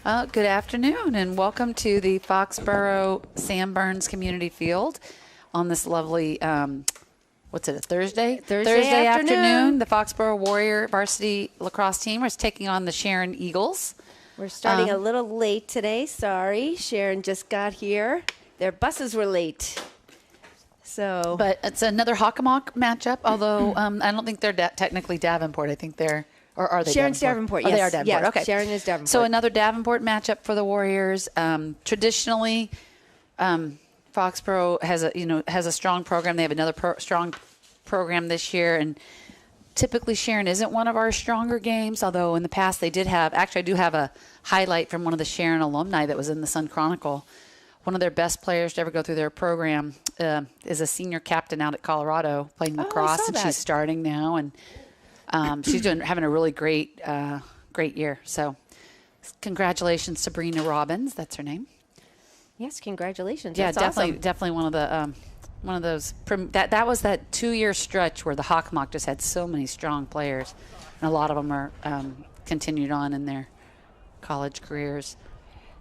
Good afternoon, and welcome to the Foxborough Sam Burns Community Field on this lovely, what's it, a Thursday? Thursday afternoon. The Foxborough Warrior Varsity Lacrosse team is taking on the Sharon Eagles. We're starting a little late today. Sorry. Sharon just got here. Their buses were late. But it's another Hockomock matchup, although I don't think they're technically Davenport. I think they're, or are they Sharon's Davenport? Oh, Yes. they are Davenport. Yes, Okay. Sharon is Davenport. So another Davenport matchup for the Warriors. Traditionally, Foxborough has a strong program. They have another strong program this year, and typically Sharon isn't one of our stronger games. Although in the past they did have. Actually, I do have a highlight from one of the Sharon alumni that was in the Sun Chronicle. One of their best players to ever go through their program is a senior captain out at Colorado playing lacrosse, and she's starting now, and she's having a really great year. So, congratulations, Sabrina Robbins. That's her name. Yes, congratulations. Yeah, That's definitely one of those. That was that 2-year stretch where the Hockomock just had so many strong players, and a lot of them are continued on in their college careers.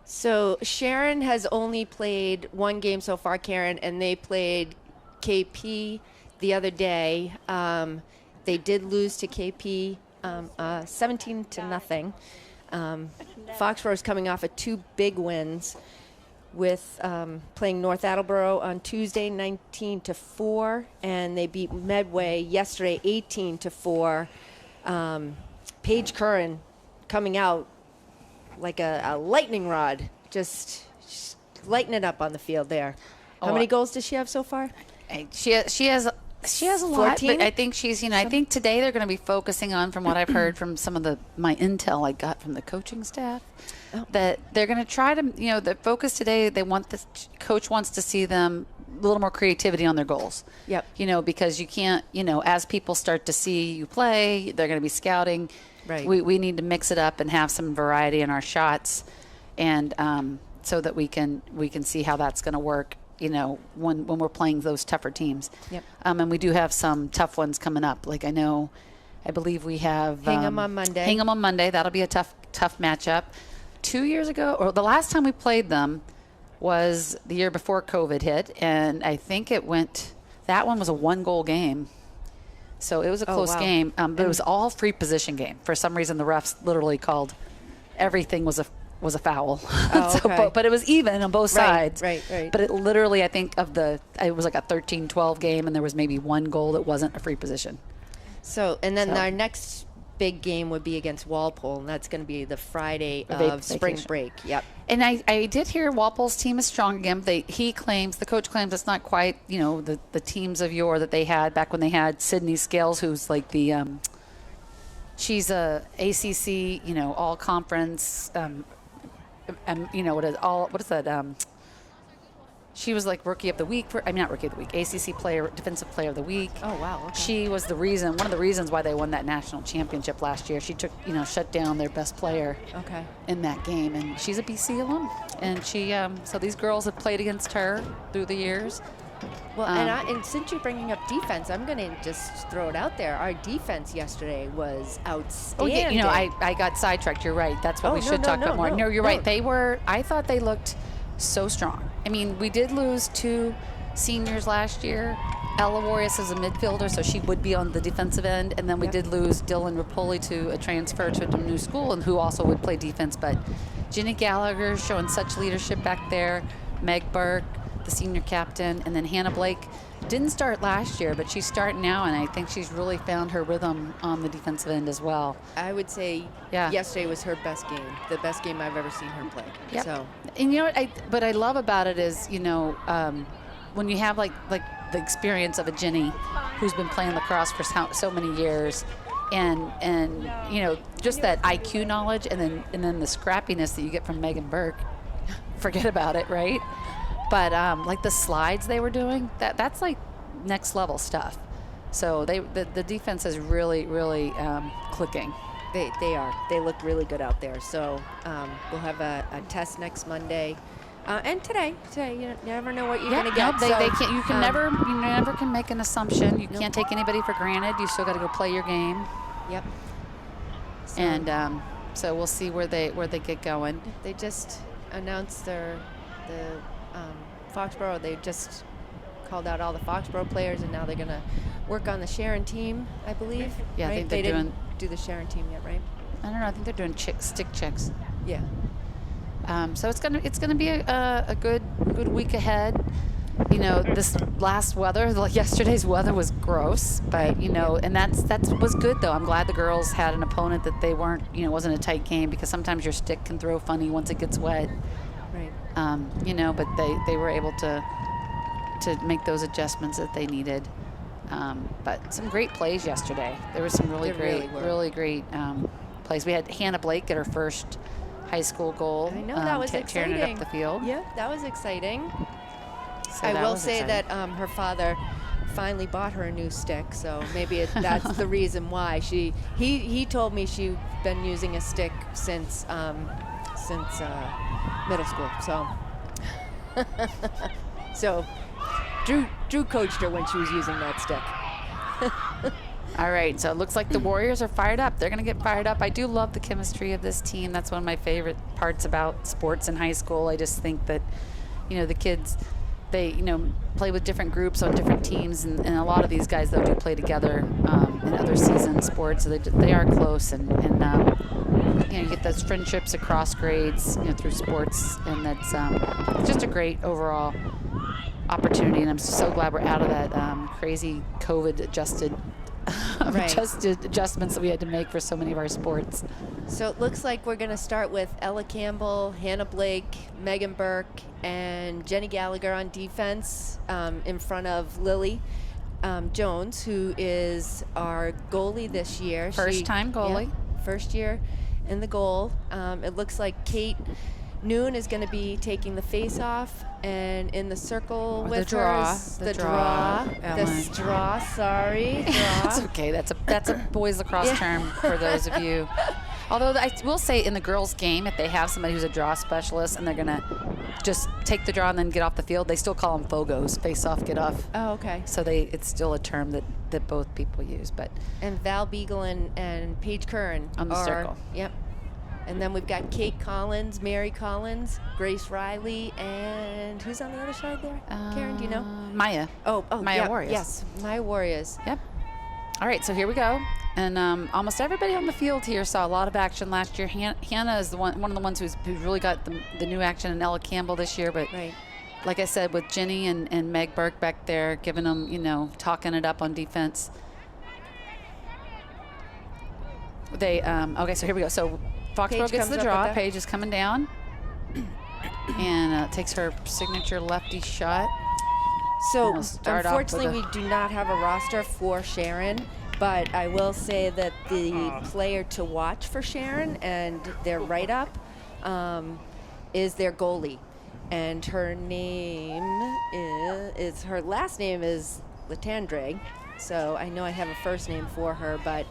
So Sharon has only played one game so far, Karen, and they played KP the other day. They did lose to KP 17-0. Foxborough is coming off of 2 big wins with playing North Attleboro on Tuesday 19-4, and they beat Medway yesterday 18-4. Paige Curran coming out like a lightning rod, just lighting it up on the field there. How many goals does she have so far? She has a lot, 14? but I think she's, I think today they're going to be focusing on, from what I've heard from some of my intel I got from the coaching staff, that they're going to try to, the focus today, the coach wants to see them a little more creativity on their goals. Yep. Because you can't, as people start to see you play, they're going to be scouting. Right. We need to mix it up and have some variety in our shots, and so that we can see how that's going to work. When we're playing those tougher teams. Yep. And we do have some tough ones coming up. Like I believe we have Hingham on Monday. Hingham on Monday. That'll be a tough matchup. 2 years ago, or the last time we played them was the year before COVID hit, and I think that one was a 1-goal game. So it was a close game, but it was all free position game. For some reason, the refs literally called everything was a foul. But it was even on both sides. Right. But it literally, I think it was like a 13-12 game, and there was maybe 1 goal that wasn't a free position. So our next big game would be against Walpole, and that's going to be the Friday of spring break. Yep. And I did hear Walpole's team is strong again. The coach claims it's not quite, the teams of yore that they had back when they had Sydney Scales, who's like the, she's a ACC, all conference, what is that? She was like Rookie of the Week not Rookie of the Week, ACC Defensive Player of the Week. Oh, wow. Okay. She was one of the reasons why they won that national championship last year. She took, shut down their best player in that game. And she's a BC alum. And she, so these girls have played against her through the years. Well, and since you're bringing up defense, I'm going to just throw it out there. Our defense yesterday was outstanding. Oh, yeah, I got sidetracked. You're right. That's what we should talk about more. No, you're right. I thought they looked so strong. I mean, we did lose 2 seniors last year. Ella Warius is a midfielder, so she would be on the defensive end. And then we did lose Dylan Rapoli to a transfer to a new school, and who also would play defense. But Ginny Gallagher showing such leadership back there. Meg Burke, the senior captain, and then Hannah Blake didn't start last year, but she's starting now, and I think she's really found her rhythm on the defensive end as well. I would say yesterday was her best game, the best game I've ever seen her play. Yep. So, and what I love about it is, when you have like the experience of a Ginny who's been playing lacrosse for so many years, and just that IQ knowledge, and then the scrappiness that you get from Megan Burke, forget about it, right? But like the slides they were doing, that's like next level stuff. So the defense is really, really clicking. They are. They look really good out there. So we'll have a test next Monday. And today, you never know what you're going to get. They can't. You never can make an assumption. You can't take anybody for granted. You still got to go play your game. Yep. And So we'll see where they get going. They just announced the Foxborough. They just called out all the Foxborough players, and now they're going to work on the Sharon team, I believe. Yeah, right? I think they they're didn't do the Sharon team yet, right? I don't know. I think they're doing stick checks. Yeah. So it's gonna be a good week ahead. You know, this last weather, like yesterday's weather was gross, but you know, and that was good though. I'm glad the girls had an opponent that they weren't, you know, wasn't a tight game, because sometimes your stick can throw funny once it gets wet. Right. You know, but they were able to make those adjustments that they needed. But some great plays yesterday. There was some really great plays. We had Hannah Blake get her first high school goal. I know, that was tearing exciting. it up the field. Yeah, that was exciting. So I that will was say exciting. that her father finally bought her a new stick, so maybe that's the reason why. He told me she's been using a stick since middle school. So Drew coached her when she was using that stick. All right, so it looks like the Warriors are fired up. They're going to get fired up. I do love the chemistry of this team. That's one of my favorite parts about sports in high school. I just think that, you know, the kids, they, you know, play with different groups on different teams, and a lot of these guys, though, do play together in other season sports. So they are close, and you know, you get those friendships across grades, you know, through sports, and that's just a great overall opportunity. And I'm so glad we're out of that crazy COVID adjustments that we had to make for so many of our sports. So it looks like we're going to start with Ella Campbell, Hannah Blake, Megan Burke, and Jenny Gallagher on defense in front of Lily Jones, who is our goalie this year. First-time goalie. Yeah, first year in the goal. It looks like Kate Noon is going to be taking the face-off, and in the circle with draw. her is the straw. That's okay. That's a boys lacrosse term for those of you. Although I will say, in the girls' game, if they have somebody who's a draw specialist and they're going to just take the draw and then get off the field, they still call them FOGOs, face off, get off. Oh, okay. So it's still a term that both people use. But and Val Beagle and Paige Curran on the circle. Yep. And then we've got Kate Collins, Mary Collins, Grace Riley, and who's on the other side there? Karen, do you know? Maya. Oh, Maya yeah, Warriors. Yes, Maya Warriors. Yep. All right, so here we go. And almost everybody on the field here saw a lot of action last year. Hannah is one of the ones who's really got the new action, and Ella Campbell this year. But like I said, with Jenny and Meg Burke back there, giving them, you know, talking it up on defense. Okay, so here we go. So Foxborough gets the draw. Paige is coming down and takes her signature lefty shot. So unfortunately, we do not have a roster for Sharon, but I will say that the player to watch for Sharon and their write-up is their goalie, and her name is her last name is Latandre. So I know I have a first name for her, but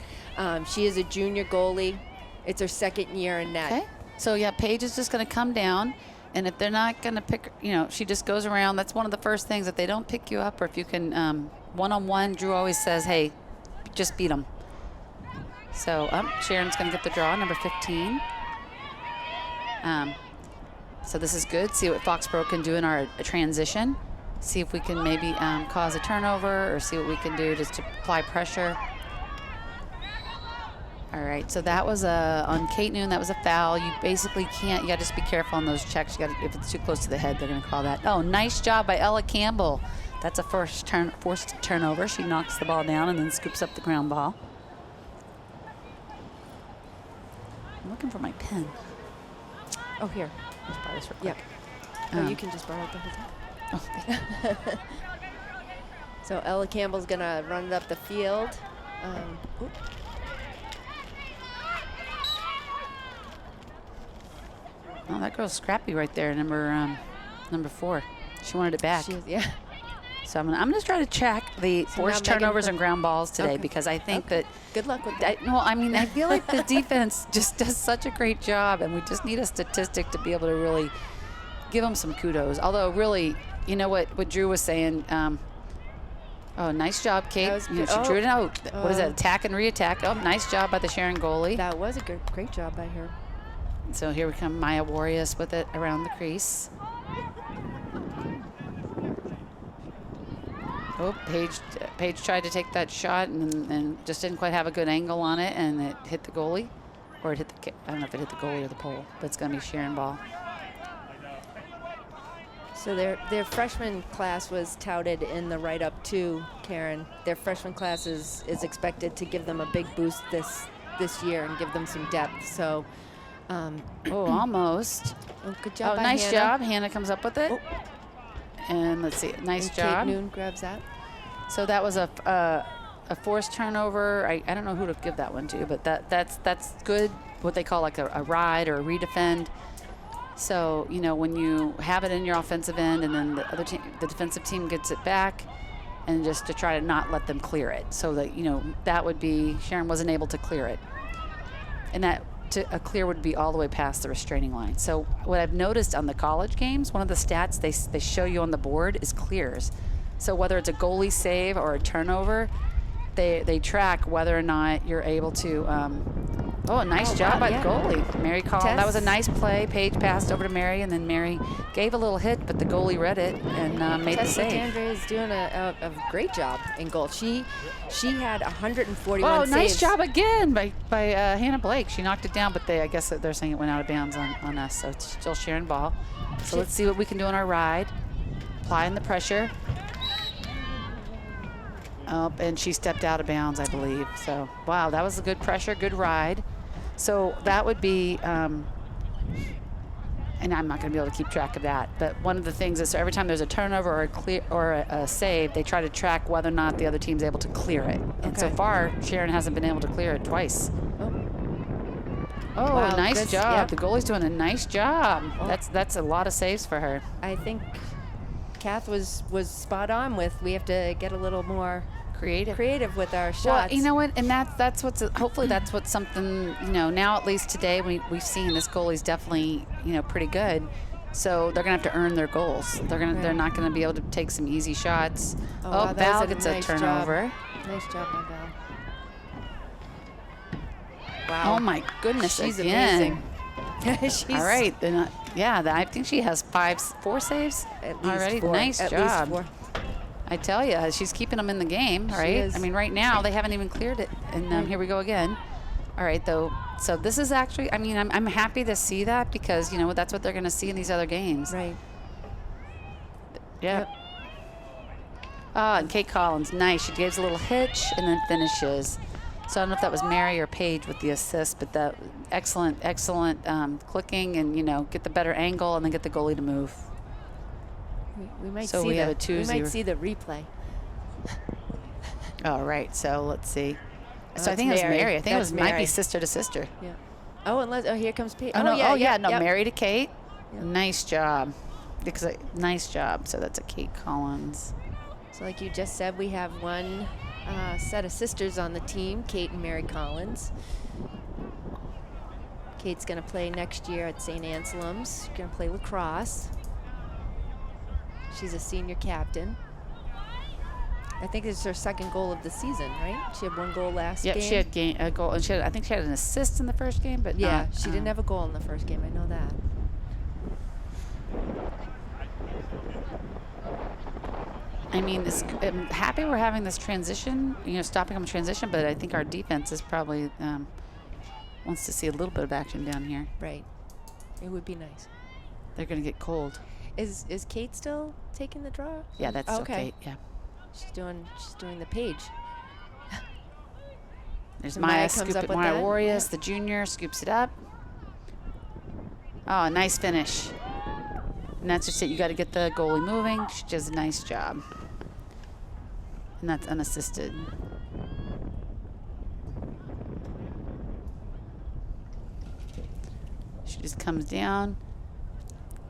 she is a junior goalie. It's her second year in net. Okay. So, yeah, Paige is just going to come down, and if they're not going to pick, you know, she just goes around. That's one of the first things. If they don't pick you up, or if you can one-on-one, Drew always says, hey, just beat them. So, Sharon's going to get the draw, number 15. So this is good. See what Foxborough can do in our transition. See if we can maybe cause a turnover, or see what we can do just to apply pressure. All right, so that was on Kate Noon. That was a foul. You basically can't. You got to just be careful on those checks. You got if it's too close to the head, they're going to call that. Oh, nice job by Ella Campbell. That's a forced turnover. She knocks the ball down and then scoops up the ground ball. I'm looking for my pen. Oh, here. Let's borrow this real quick. Yep. You can just borrow it the whole time. Oh, So Ella Campbell's going to run it up the field. Oh, that girl's scrappy right there, number 4. She wanted it back. Yeah. So I'm gonna try to check the forced turnovers and ground balls today, because I think that. Good luck with that. I feel like the defense just does such a great job, and we just need a statistic to be able to really give them some kudos. Although, really, you know what Drew was saying, Oh, nice job, Kate. Was she drew it out. What is that? Attack and re-attack. Oh, nice job by the Sharon goalie. That was a great job by her. So here we come, Maya Warriors with it around the crease. Oh, Paige tried to take that shot and just didn't quite have a good angle on it, and it hit the goalie. Or it hit the, I don't know if it hit the goalie or the pole, but it's going to be Sharon ball. So their freshman class was touted in the write-up too, Karen. Their freshman class is expected to give them a big boost this year and give them some depth. So, almost. Oh, good job. Oh, nice Hannah. job. Hannah comes up with it. Oh. And let's see, nice job. Kate Noon grabs that. So that was a forced turnover. I don't know who to give that one to, but that's good. What they call like a ride or a redefend. So, when you have it in your offensive end and then the defensive team gets it back, and just to try to not let them clear it. So that, that would be, Sharon wasn't able to clear it. And a clear would be all the way past the restraining line. So what I've noticed on the college games, one of the stats they show you on the board is clears. So whether it's a goalie save or a turnover, they track whether or not you're able to. Nice job by the goalie. Mary called. That was a nice play. Paige passed over to Mary, and then Mary gave a little hit, but the goalie read it and made the save. Andre is doing a great job in goal. She had 141 saves. Oh, nice saves. job again by Hannah Blake. She knocked it down, but I guess they're saying it went out of bounds on us, so it's still Sharon ball. So let's see what we can do on our ride. Applying the pressure. Oh, and she stepped out of bounds, I believe. So, wow, that was a good pressure, good ride. So that would be, and I'm not going to be able to keep track of that, but one of the things is, so every time there's a turnover or a clear or a save, they try to track whether or not the other team's able to clear it. And so far, Sharon hasn't been able to clear it twice. Oh, wow, nice job. Yep. The goalie's doing a nice job. Oh. That's a lot of saves for her. I think Kath was spot on with, we have to get a little more creative with our shots. Well, you know what, and that's what's, hopefully that's what's something, now at least today we've seen this goalie's definitely, pretty good. So they're gonna have to earn their goals. They're not gonna be able to take some easy shots. Wow, Val gets a turnover. Nice job by Val. Wow. Oh my goodness, she's again. amazing. All right, I think she has 4 saves at least already. 4. Nice at job. Least 4. I tell you, she's keeping them in the game, right? I mean, right now they haven't even cleared it, and here we go again. All right, though. So this is actually, I mean, I'm happy to see that because that's what they're going to see in these other games. Right. Yep. And Kate Collins, nice. She gives a little hitch and then finishes. So I don't know if that was Mary or Paige with the assist, but that excellent clicking and get the better angle and then get the goalie to move. We might so see we have a 2-0. We might see the replay. All right, so let's see. So I think it was Mary. I think it might be sister to sister. Yeah. Here comes Paige. Mary to Kate. Yep. Nice job. Nice job. So that's a Kate Collins. So like you just said, we have one set of sisters on the team, Kate and Mary Collins. Kate's going to play next year at St. Anselm's. She's going to play lacrosse. She's a senior captain. I think this is her second goal of the season, right? She had 1 goal last game. Yeah, she had a goal. And I think she had an assist in the first game, but she didn't have a goal in the first game. I know that. I mean, I'm happy we're having this transition, stopping on transition, but I think our defense is probably wants to see a little bit of action down here. Right. It would be nice. They're going to get cold. Is Kate still taking the draw? Yeah, that's still Kate. Yeah. She's doing the page. There's Maya Warriors, the junior, scoops it up. Oh, nice finish. And that's just it. You got to get the goalie moving. She does a nice job. And that's unassisted. She just comes down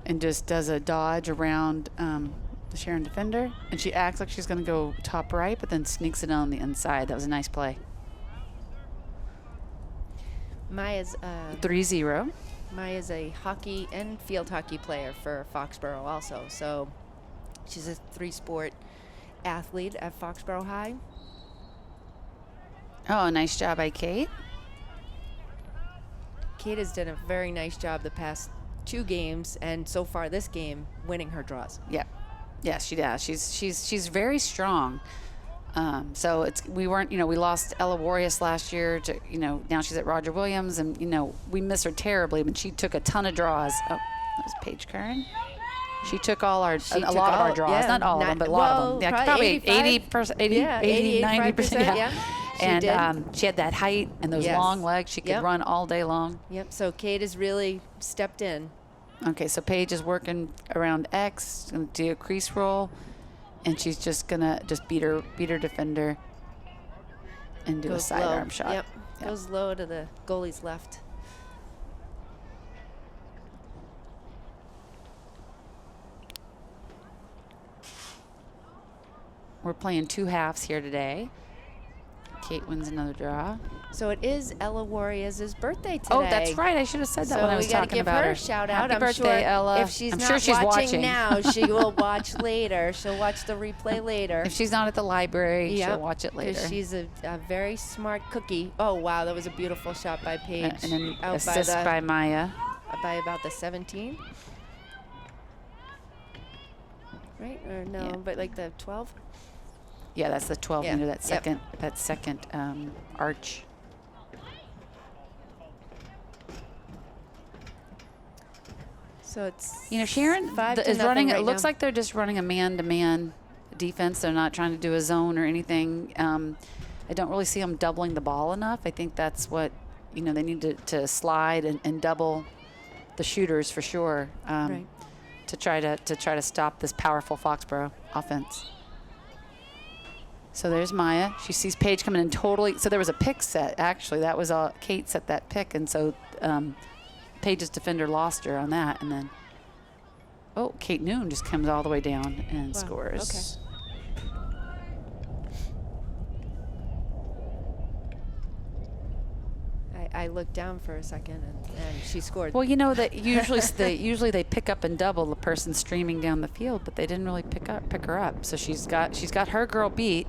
and just does a dodge around the Sharon defender. And she acts like she's going to go top right, but then sneaks it on the inside. That was a nice play. Maya's 3-0. Maya's a hockey and field hockey player for Foxborough also. So she's a 3-sport athlete at Foxborough High. Oh, nice job by Kate. Kate has done a very nice job the past 2 games, and so far this game, winning her draws. Yep. Yes, she does. She's very strong. So we lost Ella Warius last year to, now she's at Roger Williams, and, we miss her terribly, but she took a ton of draws. Oh, that was Paige Curran. She took a lot of our draws. Yeah, not all of them, but a lot of them. Yeah, probably 80%, 80, 90%. Yeah. And she had that height and those long legs. She could run all day long. Yep, so Kate has really stepped in. Okay, so Paige is working around X, going to do a crease roll, and she's just going to beat her defender and do a sidearm shot. Yep, goes low to the goalie's left. We're playing 2 halves here today. Kate wins another draw. So it is Ella Warius' birthday today. Oh, that's right. I should have said that when I was talking about her. So we got to give her a shout out. Happy birthday, Ella. If she's not watching now, she will watch later. She'll watch the replay later. If she's not at the library, she'll watch it later. She's a very smart cookie. Oh, wow. That was a beautiful shot by Paige. And an assist by Maya. By about the 17. Right? Or no, but like the 12? Yeah, that's the 12 meter, that second arch. So it's Sharon is running. It looks like they're just running a man-to-man defense. They're not trying to do a zone or anything. I don't really see them doubling the ball enough. I think that's what they need to slide and double the shooters for sure. Right. To try to stop this powerful Foxborough offense. So there's Maya. She sees Paige coming in totally. So there was a pick set, actually. That was Kate set that pick. And so Paige's defender lost her on that. And then, Kate Noon just comes all the way down and scores. Okay. I looked down for a second, and she scored. Well, that usually they pick up and double the person streaming down the field, but they didn't really pick her up. So she's got her girl beat,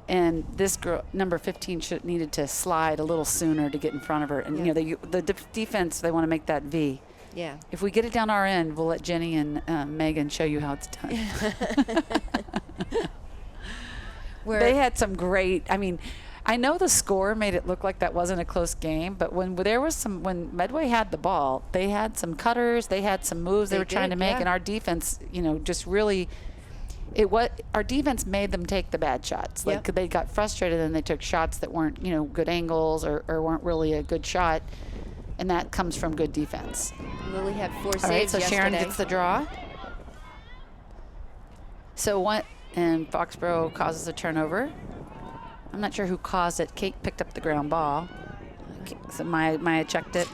and this girl, number 15, needed to slide a little sooner to get in front of her. And the defense, they want to make that V. Yeah. If we get it down our end, we'll let Jenny and Megan show you how it's done. They had some great. I know the score made it look like that wasn't a close game, but when Medway had the ball, they had some cutters, they had some moves they were trying to make, and our defense, just really, our defense made them take the bad shots. Like they got frustrated and they took shots that weren't, good angles or weren't really a good shot, and that comes from good defense. Lily had 4 saves yesterday. So Sharon yesterday. gets the draw. And Foxborough causes a turnover. I'm not sure who caused it. Kate picked up the ground ball. So Maya checked it.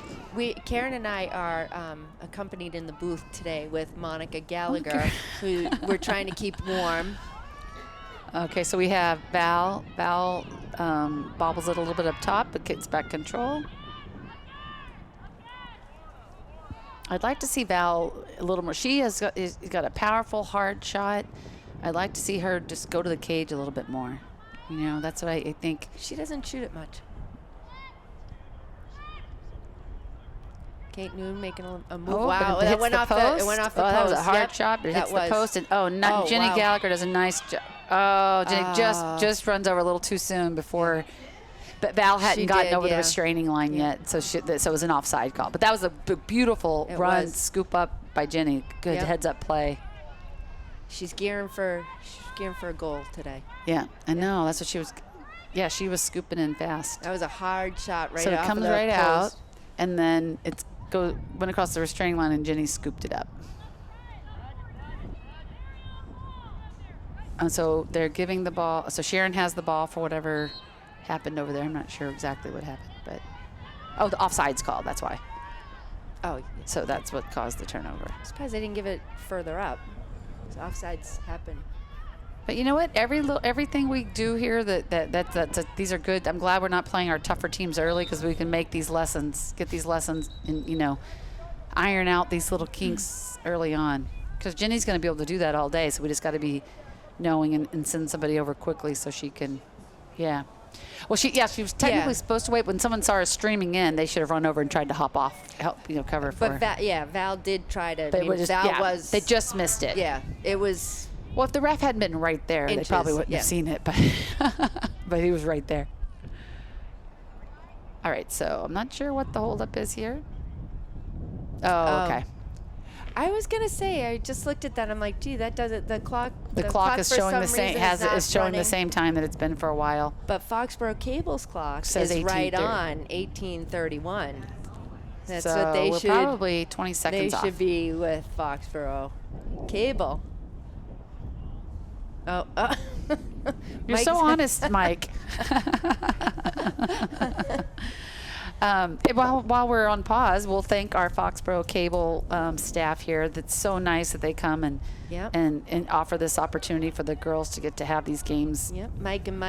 Karen and I are accompanied in the booth today with Monica Gallagher, who we're trying to keep warm. Okay, so we have Val. Val bobbles it a little bit up top, but gets back control. I'd like to see Val a little more. She has got a powerful, hard shot. I'd like to see her just go to the cage a little bit more. That's what I think. She doesn't shoot it much. Kate Noon making a move. Wow, it went off the post. It went off the post. That was a hard shot, but it hits the post. And Jenny Gallagher does a nice job. Oh, Jenny just runs over a little too soon before. But Val hadn't gotten over the restraining line yet, so it was an offside call. But that was a beautiful scoop up by Jenny. Good heads-up play. She's gearing for a goal today. Yeah, I know. That's what she was. Yeah, she was scooping in fast. That was a hard shot right off. So it comes right post. out, and then went across the restraining line, and Jenny scooped it up. And so they're giving the ball. So Sharon has the ball for whatever happened over there. I'm not sure exactly what happened, but the offside's called. That's why. Oh, so that's what caused the turnover. I'm surprised they didn't give it further up. So offsides happen. But you know what? Everything we do here these are good. I'm glad we're not playing our tougher teams early, because we can make these lessons, get these lessons, and iron out these little kinks early on. Because Jenny's going to be able to do that all day, so we just got to be knowing and send somebody over quickly so she can, yeah. Well, she was technically supposed to wait. When someone saw her streaming in, they should have run over and tried to hop off, help, cover for her. But Val did try to. They just missed it. Yeah, it was. Well, if the ref hadn't been right there, they probably wouldn't have seen it, but but he was right there. All right, so I'm not sure what the holdup is here. Oh, okay. I was gonna say, I just looked at that. I'm like, gee, that doesn't. The clock is showing the same. Is showing the same time that it's been for a while. But Foxborough Cable's clock says is right on 1831. That's what they should. Probably 20 seconds off. They should be with Foxborough Cable. Oh. You're so honest, Mike. While we're on pause, we'll thank our Foxborough Cable staff here. That's so nice that they come and offer this opportunity for the girls to get to have these games. Yep, Mike and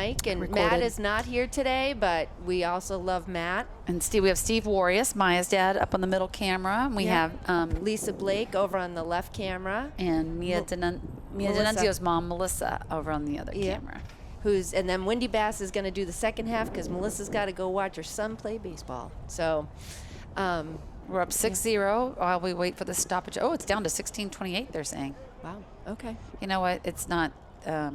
recorded. Matt is not here today, but we also love Matt. And Steve, we have Steve Warius, Maya's dad, up on the middle camera. And we have Lisa Blake over on the left camera. And Mia D'Annunzio's mom, Melissa, over on the other camera. And then Wendy Bass is going to do the second half because Melissa's got to go watch her son play baseball. So we're up 6-0 while we wait for the stoppage. Oh, it's down to 16-28, they're saying. Wow. Okay. You know what? It's not a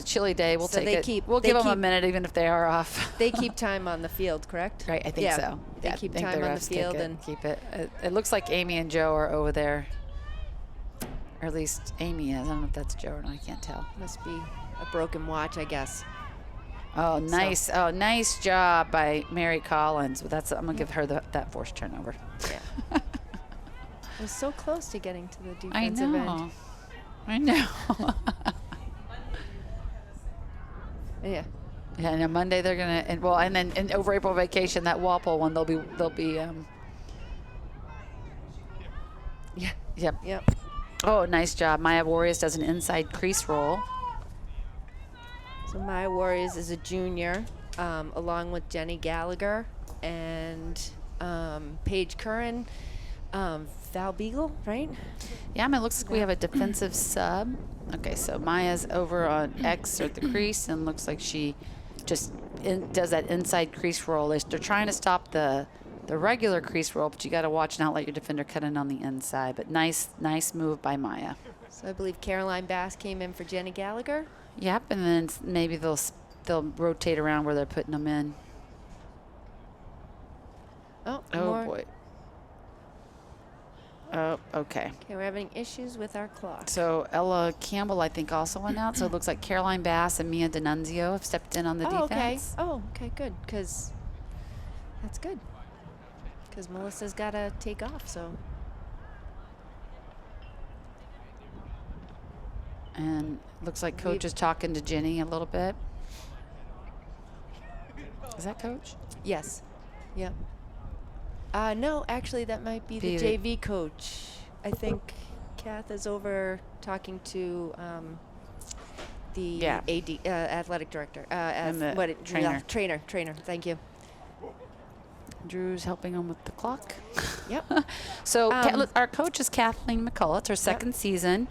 chilly day. We'll take it. We'll give them a minute even if they are off. They keep time on the field, correct? Right, I think so. They keep time on the field and keep it. It looks like Amy and Joe are over there. Or at least Amy is. I don't know if that's Joe or not. I can't tell. Must be a broken watch, I guess. Oh, nice! So. Oh, nice job by Mary Collins. But I'm gonna give her that forced turnover. Yeah. It was so close to getting to the defensive end. I know. Yeah. Yeah. And on Monday they're gonna and then over April vacation, that Walpole one they'll be. Yeah. Yep. Oh, nice job. Maya Warriors does an inside crease roll. So Maya Warriors is a junior, along with Jenny Gallagher and Paige Curran, Val Beagle, right? Yeah, it looks like we have a defensive sub. Okay, so Maya's over on X or the crease, and looks like she just does that inside crease roll. They're trying to stop the regular crease roll, but you got to watch and not let your defender cut in on the inside. But nice move by Maya. So I believe Caroline Bass came in for Jenny Gallagher. Yep, and then maybe they'll rotate around where they're putting them in. Oh boy. Oh, okay. Okay, we're having issues with our clock. So Ella Campbell, I think, also went out. So it looks like Caroline Bass and Mia D'Annunzio have stepped in on the defense. Okay, good. Because that's good. Because Melissa's got to take off, so. And looks like Coach is talking to Jenny a little bit. Is that Coach? Yes. Yep. No, actually, that might be the JV coach. I think Kath is over talking to the AD, athletic director. Trainer. Thank you. Drew's helping him with the clock. Yep. So our coach is Kathleen McCullough. It's her second season.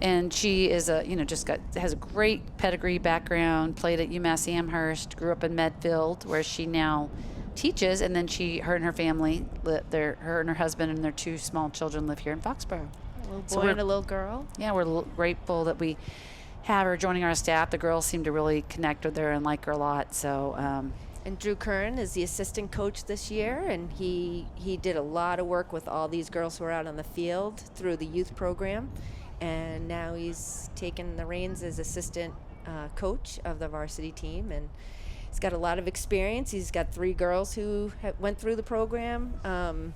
And she is has a great pedigree background, played at UMass Amherst, grew up in Medfield, where she now teaches, and then her and her family, her and her husband and their two small children live here in Foxborough. A little boy and a little girl. Yeah, we're grateful that we have her joining our staff. The girls seem to really connect with her and like her a lot. So. And Drew Kern is the assistant coach this year, and he did a lot of work with all these girls who are out on the field through the youth program. And now he's taken the reins as assistant coach of the varsity team, and he's got a lot of experience. He's got 3 girls who went through the program.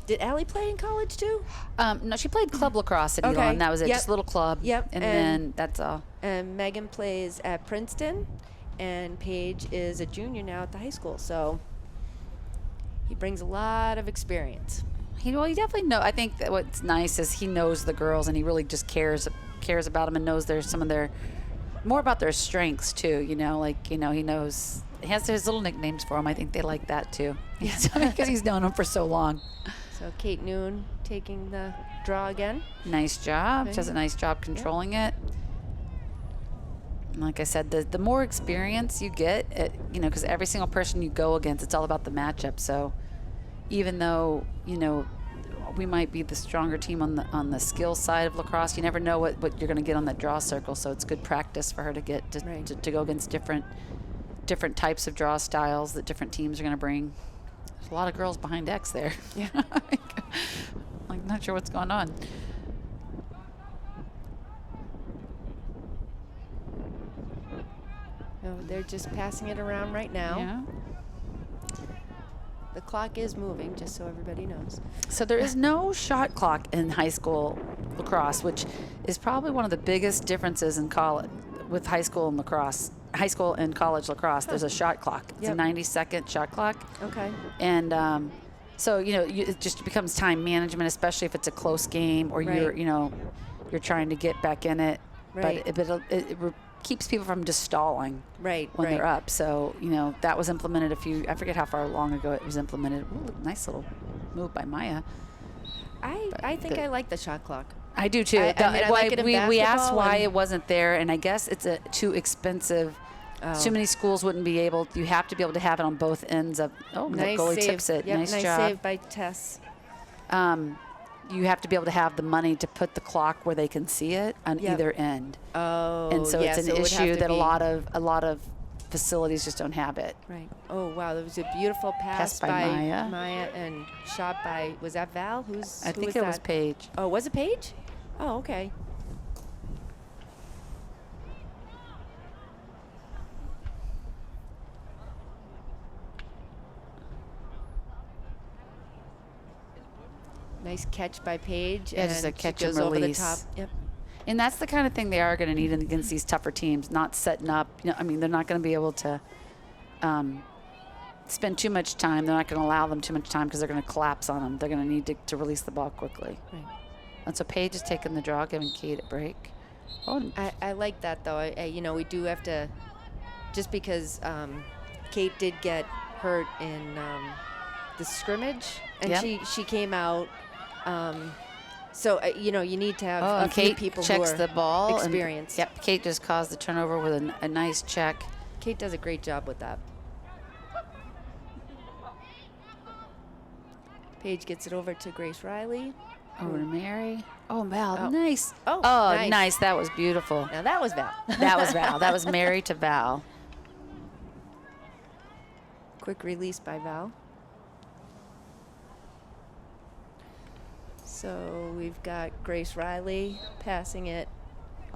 Did Allie play in college too? No, she played club lacrosse at Elon. That was it, just a little club. Yep. And then that's all. And Megan plays at Princeton, and Paige is a junior now at the high school. So he brings a lot of experience. He definitely knows. I think that what's nice is he knows the girls, and he really just cares about them and knows more about their strengths too. He knows. He has his little nicknames for them. I think they like that too. Because he's known them for so long. So Kate Noon taking the draw again. Nice job. She does a nice job controlling it. like I said, the more experience you get, because every single person you go against, it's all about the matchup. So even though, we might be the stronger team on the skill side of lacrosse, you never know what you're going to get on that draw circle. So it's good practice for her to get to go against different types of draw styles that different teams are going to bring. There's a lot of girls behind X there. Yeah. I'm not sure what's going on. No, they're just passing it around right now. Yeah. The clock is moving, just so everybody knows. So there is no shot clock in high school lacrosse, which is probably one of the biggest differences in college with high school and lacrosse. High school and college lacrosse, there's a shot clock. It's a 90-second shot clock. Okay. And so it just becomes time management, especially if it's a close game or you're trying to get back in it. Right. But it keeps people from just stalling when they're up. So that was implemented I forget how far long ago it was implemented. Ooh, nice little move by Maya. I think I like the shot clock. I do too. I like it in we asked why and it wasn't there, and I guess it's too expensive. Too many schools wouldn't be able. You have to be able to have it on both ends of. Oh, nice the goalie save. tips it. Yep, nice job. Nice save by Tess. You have to be able to have the money to put the clock where they can see it on either end. Oh, and so it's an issue that a lot of facilities just don't have it. Right. Oh wow, that was a beautiful pass by Maya and shot by, was that Val? I think it was Paige. Oh, was it Paige? Oh, okay. Nice catch by Paige. Yeah, and just a catch she goes and over the release. top. Yep. And that's the kind of thing they are going to need against these tougher teams, not setting up. They're not going to be able to spend too much time. They're not going to allow them too much time because they're going to collapse on them. They're going to need to release the ball quickly. Right. And so Paige is taking the draw, giving Kate a break. Oh, I like that, though. We do have to, just because Kate did get hurt in the scrimmage, and she came out. So you need to have a few Kate people checks who are the ball. experienced. Yep, Kate just caused the turnover with a nice check. Kate does a great job with that. Paige gets it over to Grace Riley. Over to Mary. Oh, Val, nice. Oh, nice. That was beautiful. Now that was Val. That was Val. That was Mary to Val. Quick release by Val. So we've got Grace Riley passing it.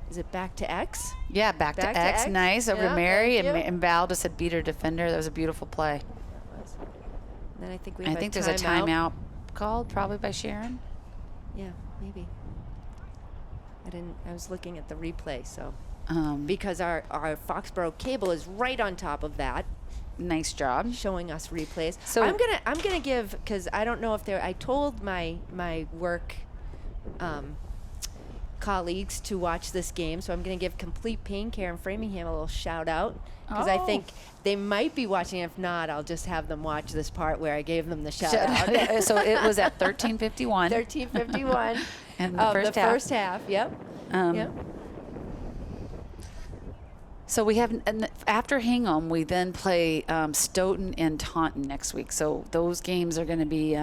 Is it back to X? Yeah, back to X. Nice. Over to Mary. And Val just had beat her defender. That was a beautiful play. And then I think there's a timeout called, probably by Sharon. Yeah, maybe. I was looking at the replay, so. Because our Foxboro Cable is right on top of that. Nice job. Showing us replays. So I'm gonna give, because I don't know if I told my work colleagues to watch this game, so I'm gonna give Complete Pain Care in Framingham a little shout out, because I think they might be watching. If not, I'll just have them watch this part where I gave them the shout out. So it was at 13:51. 13:51. And the first half. Yep. Yep. So we have, after Hingham, we then play Stoughton and Taunton next week. So those games are going to be,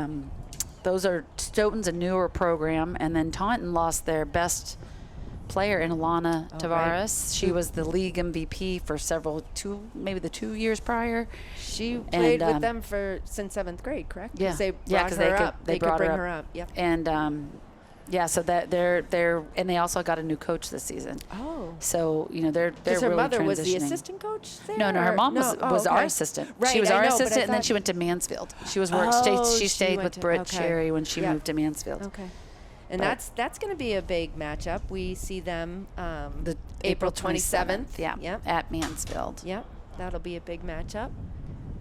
Stoughton's a newer program, and then Taunton lost their best player in Alana Tavares. Right. She was the league MVP for maybe the 2 years prior. She played with them since 7th grade, correct? Yeah. They brought her up. They could bring her up. Yep. And so that they're and they also got a new coach this season. Oh. So they're her really mother transitioning. Was the assistant coach there? No, her mom was our assistant. Right, she was our assistant, and then she went to Mansfield. She was she stayed with Britt Sherry when she moved to Mansfield. Okay. And that's going to be a big matchup. We see them the April 27th. Yeah. Yep. At Mansfield. Yep. That'll be a big matchup.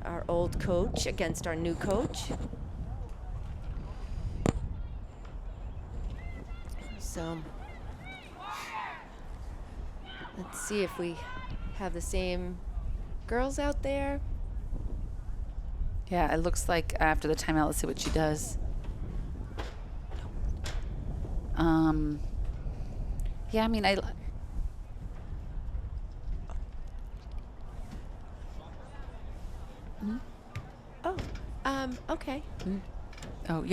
Our old coach against our new coach. So let's see if we have the same girls out there. Yeah, it looks like after the timeout, let's see what she does. Yeah, I mean, Okay. Oh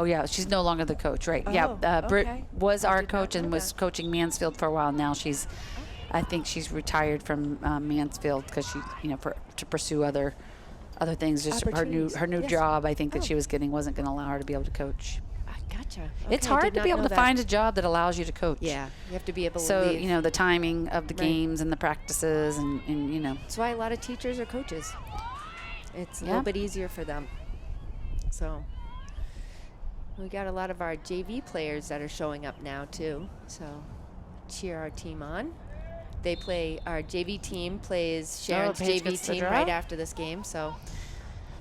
yeah. She's no longer the coach, right? Britt was our coach and was coaching Mansfield for a while. Now I think she's retired from Mansfield because she, to pursue other things. Just her new job. I think that she was getting wasn't going to allow her to be able to coach. Gotcha. Okay, it's hard to be able to find a job that allows you to coach. Yeah, you have to be able to. So the timing of the games and the practices and That's why a lot of teachers are coaches. It's a little bit easier for them. So we got a lot of our JV players that are showing up now too. So cheer our team on. Our JV team plays Sharon's JV team right after this game. So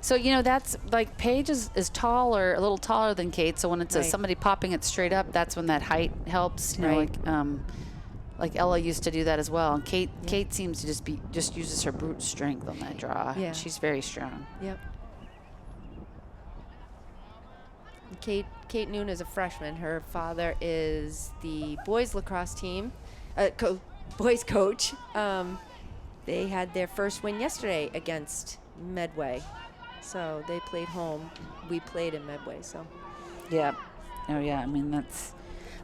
that's like Paige is taller, a little taller than Kate. So when it's somebody popping it straight up, that's when that height helps. Like Ella used to do that as well. And Kate seems to just uses her brute strength on that draw. Yeah. She's very strong. Yep. Kate Noon is a freshman. Her father is the boys lacrosse team, boys coach. They had their first win yesterday against Medway. So they played home. We played in Medway. So. Yeah. Oh yeah. I mean that's.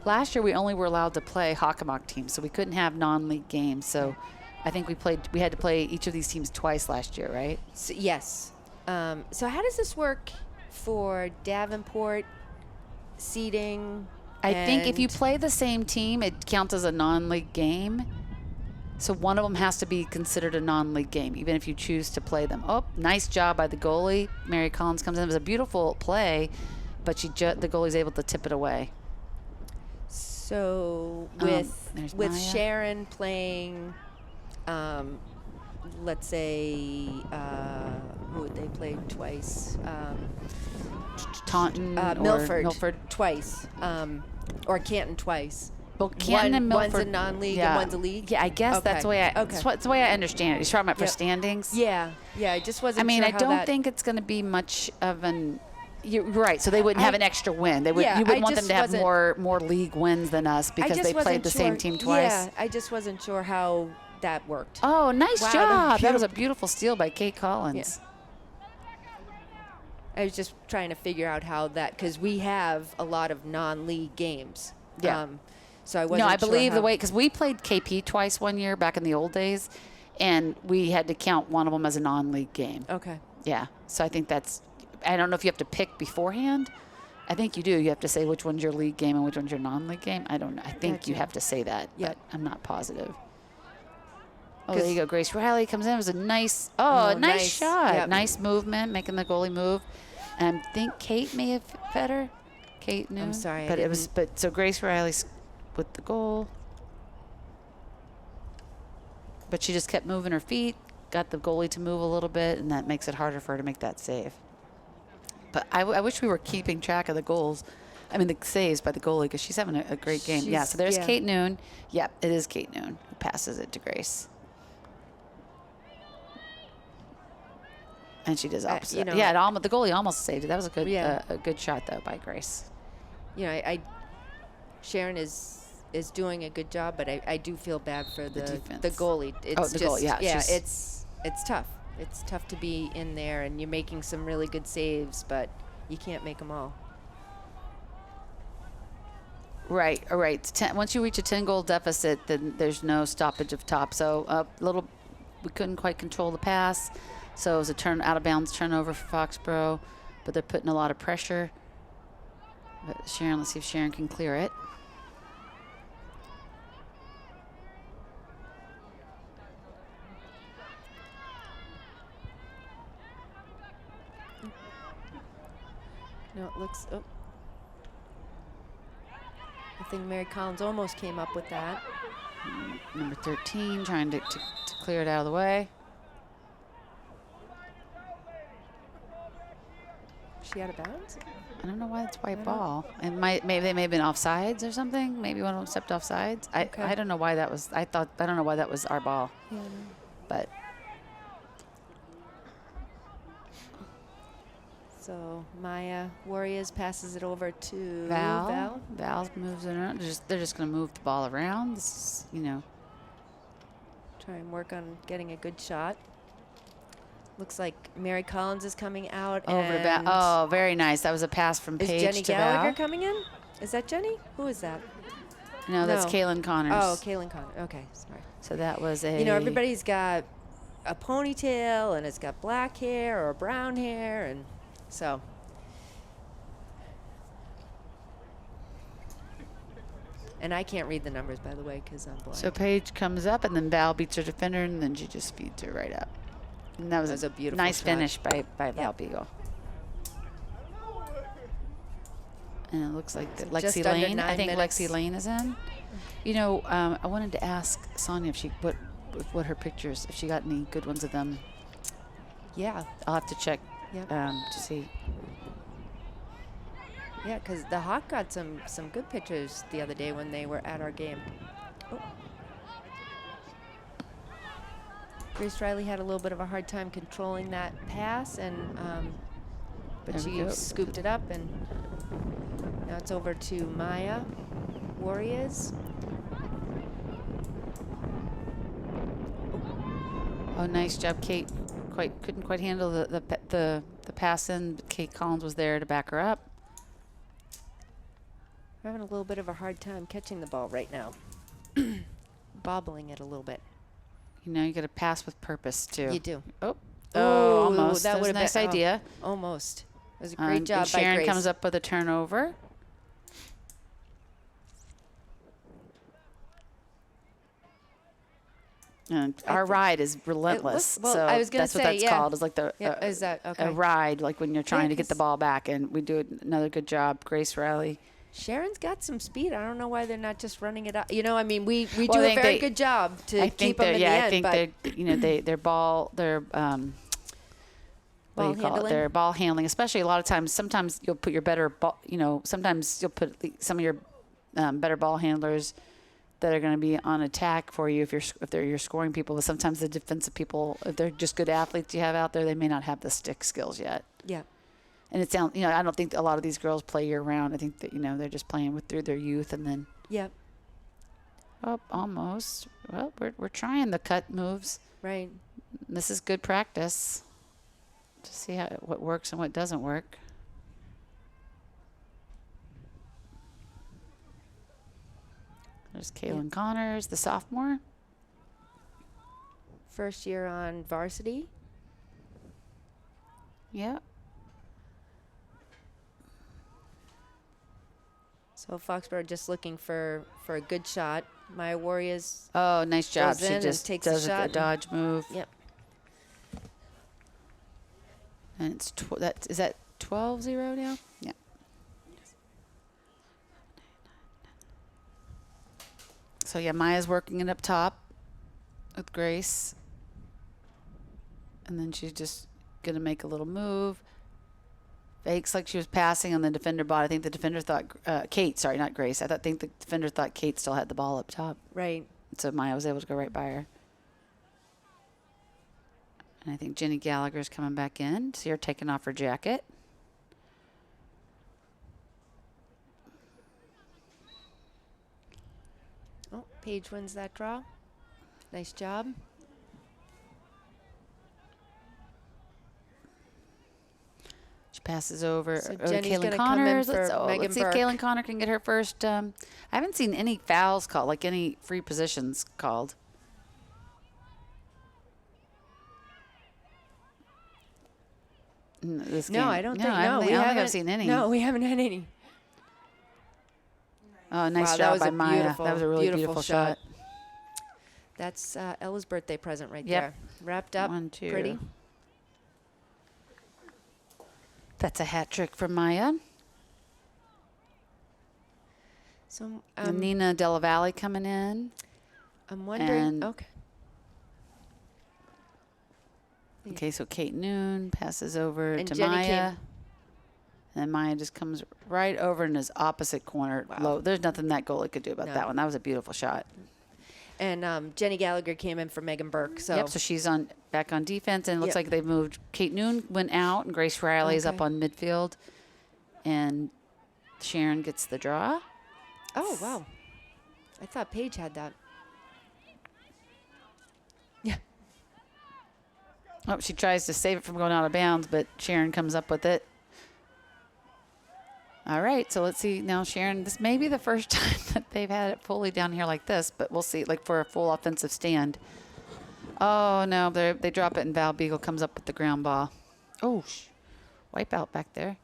Last year we only were allowed to play Hockomock teams, so we couldn't have non-league games. So I think we had to play each of these teams twice last year, right? So, yes. So how does this work for Davenport seeding? I think if you play the same team, it counts as a non-league game. So one of them has to be considered a non-league game, even if you choose to play them. Oh, nice job by the goalie. Mary Collins comes in. It was a beautiful play, but the goalie's able to tip it away. So with Sharon playing, let's say, who would they play twice? Taunton, Milford twice, or Canton twice. Well, Canton and Milford, one's a non-league and one's a league. Yeah, I guess that's the way that's the way I understand it. You're talking about for standings. Yeah, I just wasn't. I mean, sure I don't think it's going to be much of an. You're right. So they wouldn't have an extra win. You would want them to have more league wins than us because they played the same team twice. Yeah, I just wasn't sure how that worked. Oh, nice job! That was a beautiful steal by Kate Collins. Yeah. I was just trying to figure out how that, because we have a lot of non-league games. Yeah. So I wasn't. No, I believe the way, because we played KP twice one year back in the old days, and we had to count one of them as a non-league game. Okay. Yeah. So I think that's. I don't know if you have to pick beforehand. I think you do. You have to say which one's your league game and which one's your non-league game. I don't know. I think you have to say that, but I'm not positive. Oh, there you go. Grace Riley comes in. It was a nice shot. Yep. Nice movement, making the goalie move. And I think Kate may have better. Kate Noon. I'm sorry. But so Grace Riley's with the goal. But she just kept moving her feet, got the goalie to move a little bit, and that makes it harder for her to make that save. But I wish we were keeping track of the goals. I mean, the saves by the goalie, because she's having a great game. So there's Kate Noon. Yep, it is Kate Noon who passes it to Grace. And she does opposite. The goalie almost saved it. That was a good shot, though, by Grace. Sharon is doing a good job, but I do feel bad for the goalie. It's tough. It's tough to be in there, and you're making some really good saves, but you can't make them all. Right. All right. Once you reach a 10-goal deficit, then there's no stoppage of top. So we couldn't quite control the pass, so it was a out-of-bounds turnover for Foxborough, but they're putting a lot of pressure. But Sharon, let's see if Sharon can clear it. No, it looks. Oh. I think Mary Collins almost came up with that. Number 13 trying to clear it out of the way. She out of bounds? I don't know why it's white ball. And maybe they may have been offsides or something. Maybe one of them stepped offsides. I don't know why that was. I don't know why that was our ball. Yeah. But. So Maya Warriors passes it over to Val. Val moves it around. They're just going to move the ball around. This is, Try and work on getting a good shot. Looks like Mary Collins is coming out. Over to Val. Oh, very nice. That was a pass from Paige Jenny to Gallagher Val. coming in? Is that Jenny? Who is that? No, that's Kaylin Connors. Oh, Kaylin Connors. Okay, sorry. So that was a... You know, everybody's got a ponytail, and it's got black hair or brown hair, and so... And I can't read the numbers, by the way, because I'm blind. So Paige comes up, and then Val beats her defender, and then she just feeds her right up. And that was a beautiful nice shot. finish by Val Beagle. And it looks like Lexi Lane. I think Lexi Lane is in. You know, I wanted to ask Sonia if she what her pictures, if she got any good ones of them. Yeah, I'll have to check to see. Yeah, because the Hawk got some good pictures the other day when they were at our game. Oh. Grace Riley had a little bit of a hard time controlling that pass, and but she scooped it up, and now it's over to Maya Warriors. Oh, nice job, Kate. Couldn't quite handle the pass in. But Kate Collins was there to back her up. We're having a little bit of a hard time catching the ball right now. Bobbling it a little bit. You know, you got to pass with purpose too. You do. Oh, almost. That was a nice idea. Almost. It was a great job by Sharon Grace. comes up with a turnover. And our ride is relentless. Well, I was going to say, that's what that's called. It's like is that okay? a ride, like when you're trying to get the ball back, and we do another good job. Grace Riley. Sharon's got some speed. I don't know why they're not just running it up. You know, I mean, we do a very good job to keep them in the end. I think you know, their ball handling, especially a lot of times. Sometimes you'll put your better ball. You know, sometimes you'll put some of your better ball handlers that are going to be on attack for you if you're scoring people. But sometimes the defensive people, if they're just good athletes you have out there, they may not have the stick skills yet. Yeah. And it sounds, you know, I don't think a lot of these girls play year round. I think that, you know, they're just playing through their youth, and then. Yep. Oh, almost. Well, we're trying the cut moves. Right. This is good practice to see what works and what doesn't work. There's Kaylin Connors, the sophomore. First year on varsity. Yeah. So Foxborough just looking for a good shot. Maya Warriors. Oh, nice job. She just takes does a shot. A dodge move. Yep. And it's is that 12-0 now? Yeah. So yeah, Maya's working it up top with Grace, and then she's just gonna make a little move. Fakes like she was passing on the defender bot. I think the defender thought Kate. Sorry, not Grace. I think the defender thought Kate still had the ball up top. Right. So Maya was able to go right by her. And I think Jenny Gallagher's coming back in. See her taking off her jacket. Oh, Paige wins that draw. Nice job. She passes over. So Jenny's Kaylin gonna Connors. come in for Megan let's see if Burke. Kaylin Connor can get her first. I haven't seen any fouls called, like any free positions called. This game. I don't think. I don't think I've seen any. No, we haven't had any. Oh, nice Wow, job by Maya. That was a really beautiful shot. That's Ella's birthday present right Yep. there. Wrapped up. 1, 2. Pretty. That's a hat trick for Maya. So And Nina Della Valle coming in. I'm wondering. And okay, so Kate Noon passes over And to Jenny Maya. came. And then Maya just comes right over in his opposite corner. Wow. Low. There's nothing that goalie could do about No. that one. That was a beautiful shot. And Jenny Gallagher came in for Megan Burke. So Yep, so she's back on defense, and it looks Yep. like they've moved. Kate Noon went out, and Grace Riley's up Okay. on midfield. And Sharon gets the draw. Oh, wow. I thought Paige had that. Yeah. Oh, she tries to save it from going out of bounds, but Sharon comes up with it. All right, so let's see now, Sharon. This may be the first time that they've had it fully down here like this, but we'll see, like for a full offensive stand. Oh, no, they drop it, and Val Beagle comes up with the ground ball. Oh, wipe out back there.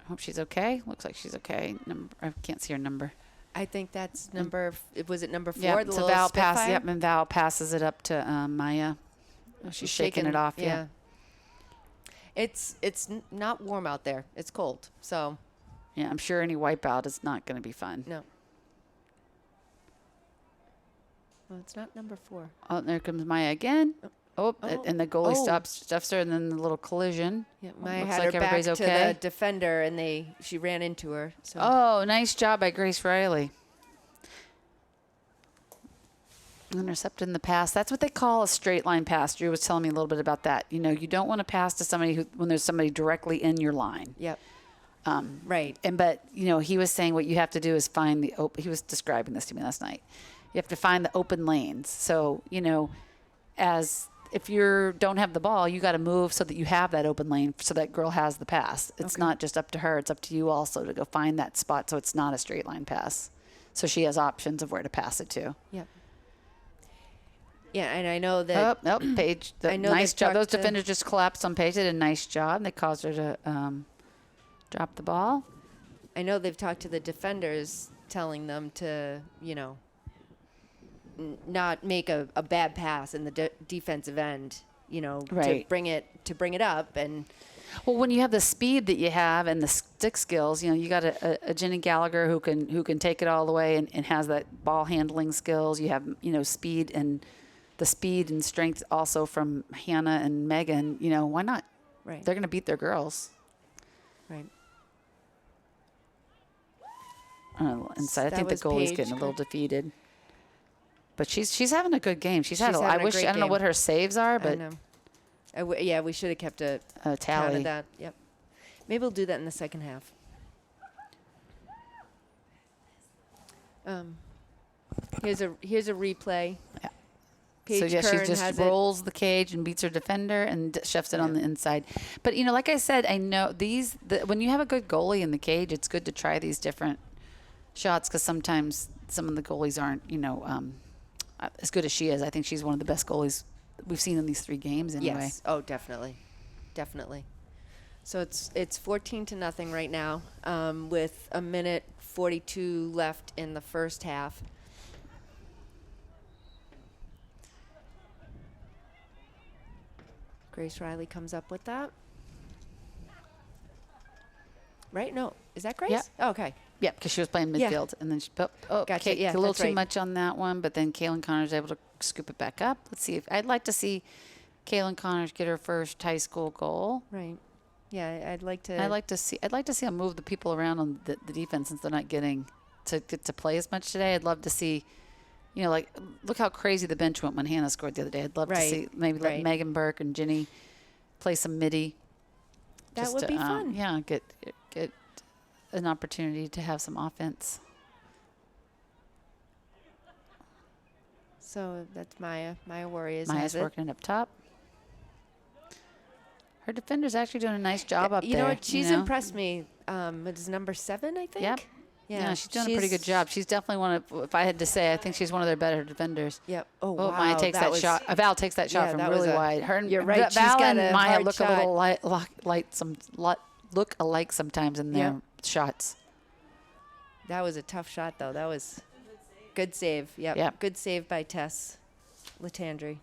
I hope she's okay. Looks like she's okay. I can't see her number. I think that's number, was it number 4? Yeah, the so little Val Spitfire? Yep, and Val passes it up to Maya. Oh, she's shaking it off, yeah. It's not warm out there. It's cold, so. Yeah, I'm sure any wipeout is not going to be fun. No. Well, it's not number 4. Oh, there comes Maya again. And the goalie stuffs her, and then the little collision. Yeah, Maya looks had like her back everybody's to okay. the defender, and she ran into her. So. Oh, nice job by Grace Riley. Intercepting the pass. That's what they call a straight line pass. Drew was telling me a little bit about that. You know, you don't want to pass to somebody when there's somebody directly in your line. Yep. Right. But you know, he was saying what you have to do is find the open. He was describing this to me last night. You have to find the open lanes. So you know, if you don't have the ball, you got to move so that you have that open lane, so that girl has the pass. It's not just up to her; it's up to you also to go find that spot. So it's not a straight line pass. So she has options of where to pass it to. Yep. Yeah, and I know that. Paige. I know nice job. Those to- defenders just collapsed on Paige. Did a nice job. They caused her to drop the ball. I know they've talked to the defenders, telling them to, you know, not make a bad pass in the defensive end. You know, Right. to bring it up and. Well, when you have the speed that you have and the stick skills, you know, you got a Jenny Gallagher who can take it all the way and has that ball handling skills. You have, you know, speed and the speed and strength also from Hannah and Megan. You know, why not? Right. They're going to beat their girls. Right. Inside, I That think the was goalie's Paige. getting a little defeated. But she's having a good game. She's had. She's I having a wish. great I don't know game. what her saves are, I but know. Yeah, we should have kept a count tally. of that. Yep. Maybe we'll do that in the second half. Here's a replay. Yeah. Paige So, yeah, she Kern just has rolls the cage and beats her defender and chefs it on the inside. But, you know, like I said, I know when you have a good goalie in the cage, it's good to try these different shots because sometimes some of the goalies aren't, you know, as good as she is. I think she's one of the best goalies we've seen in these 3 games anyway. Yes. Oh, definitely. Definitely. So it's 14-0 right now with 1:42 left in the first half. Grace Riley comes up with that. Right? No. Is that Grace? Yep. Oh, okay. Yeah, because she was playing Yeah. midfield. And then Gotcha. Yeah, a little that's too right. much on that one. But then Kaylin Connors able to scoop it back up. Let's see. I'd like to see Kaylin Connors get her first high school goal. Right. Yeah, I'd like to see them move the people around on the defense since they're not getting to get to play as much today. I'd love to see, you know, like look how crazy the bench went when Hannah scored the other day. I'd love to see maybe let Megan Burke and Ginny play some midi. That would be fun. Yeah, get an opportunity to have some offense. So that's Maya. Maya Warriors. Maya's working it up top. Her defender's actually doing a nice job up there. You know what? She's impressed me. It's number 7, I think. Yep. Yeah, she's doing a pretty good job. She's definitely one of, if I had to say, I think she's one of their better defenders. Yep. Oh, wow. Maya takes that shot. Val takes that shot from really wide. Her and you're right. Val got and Maya look shot. a little look alike sometimes in their shots. That was a tough shot, though. That was good save. Yep. Good save by Tess Latandri.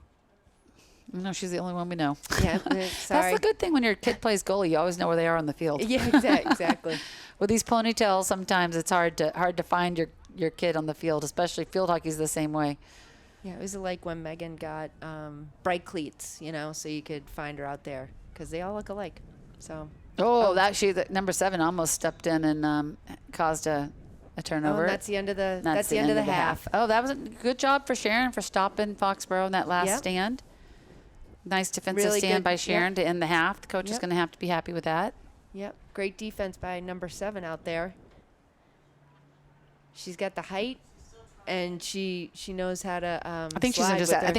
No, she's the only one we know. Yeah, sorry. That's the good thing when your kid plays goalie. You always know where they are on the field. Yeah, exactly. With these ponytails, sometimes it's hard to find your kid on the field, especially field hockey's the same way. Yeah, it was like when Megan got bright cleats, you know, so you could find her out there because they all look alike. So. That number 7 almost stepped in and caused a turnover. Oh, that's the end of the. That's the end of the half. Oh, that was a good job for Sharon for stopping Foxborough in that last stand. Nice defensive really stand good, by Sharon to end the half. The coach is going to have to be happy with that. Yep. Great defense by number 7 out there. She's got the height and she knows how to. I think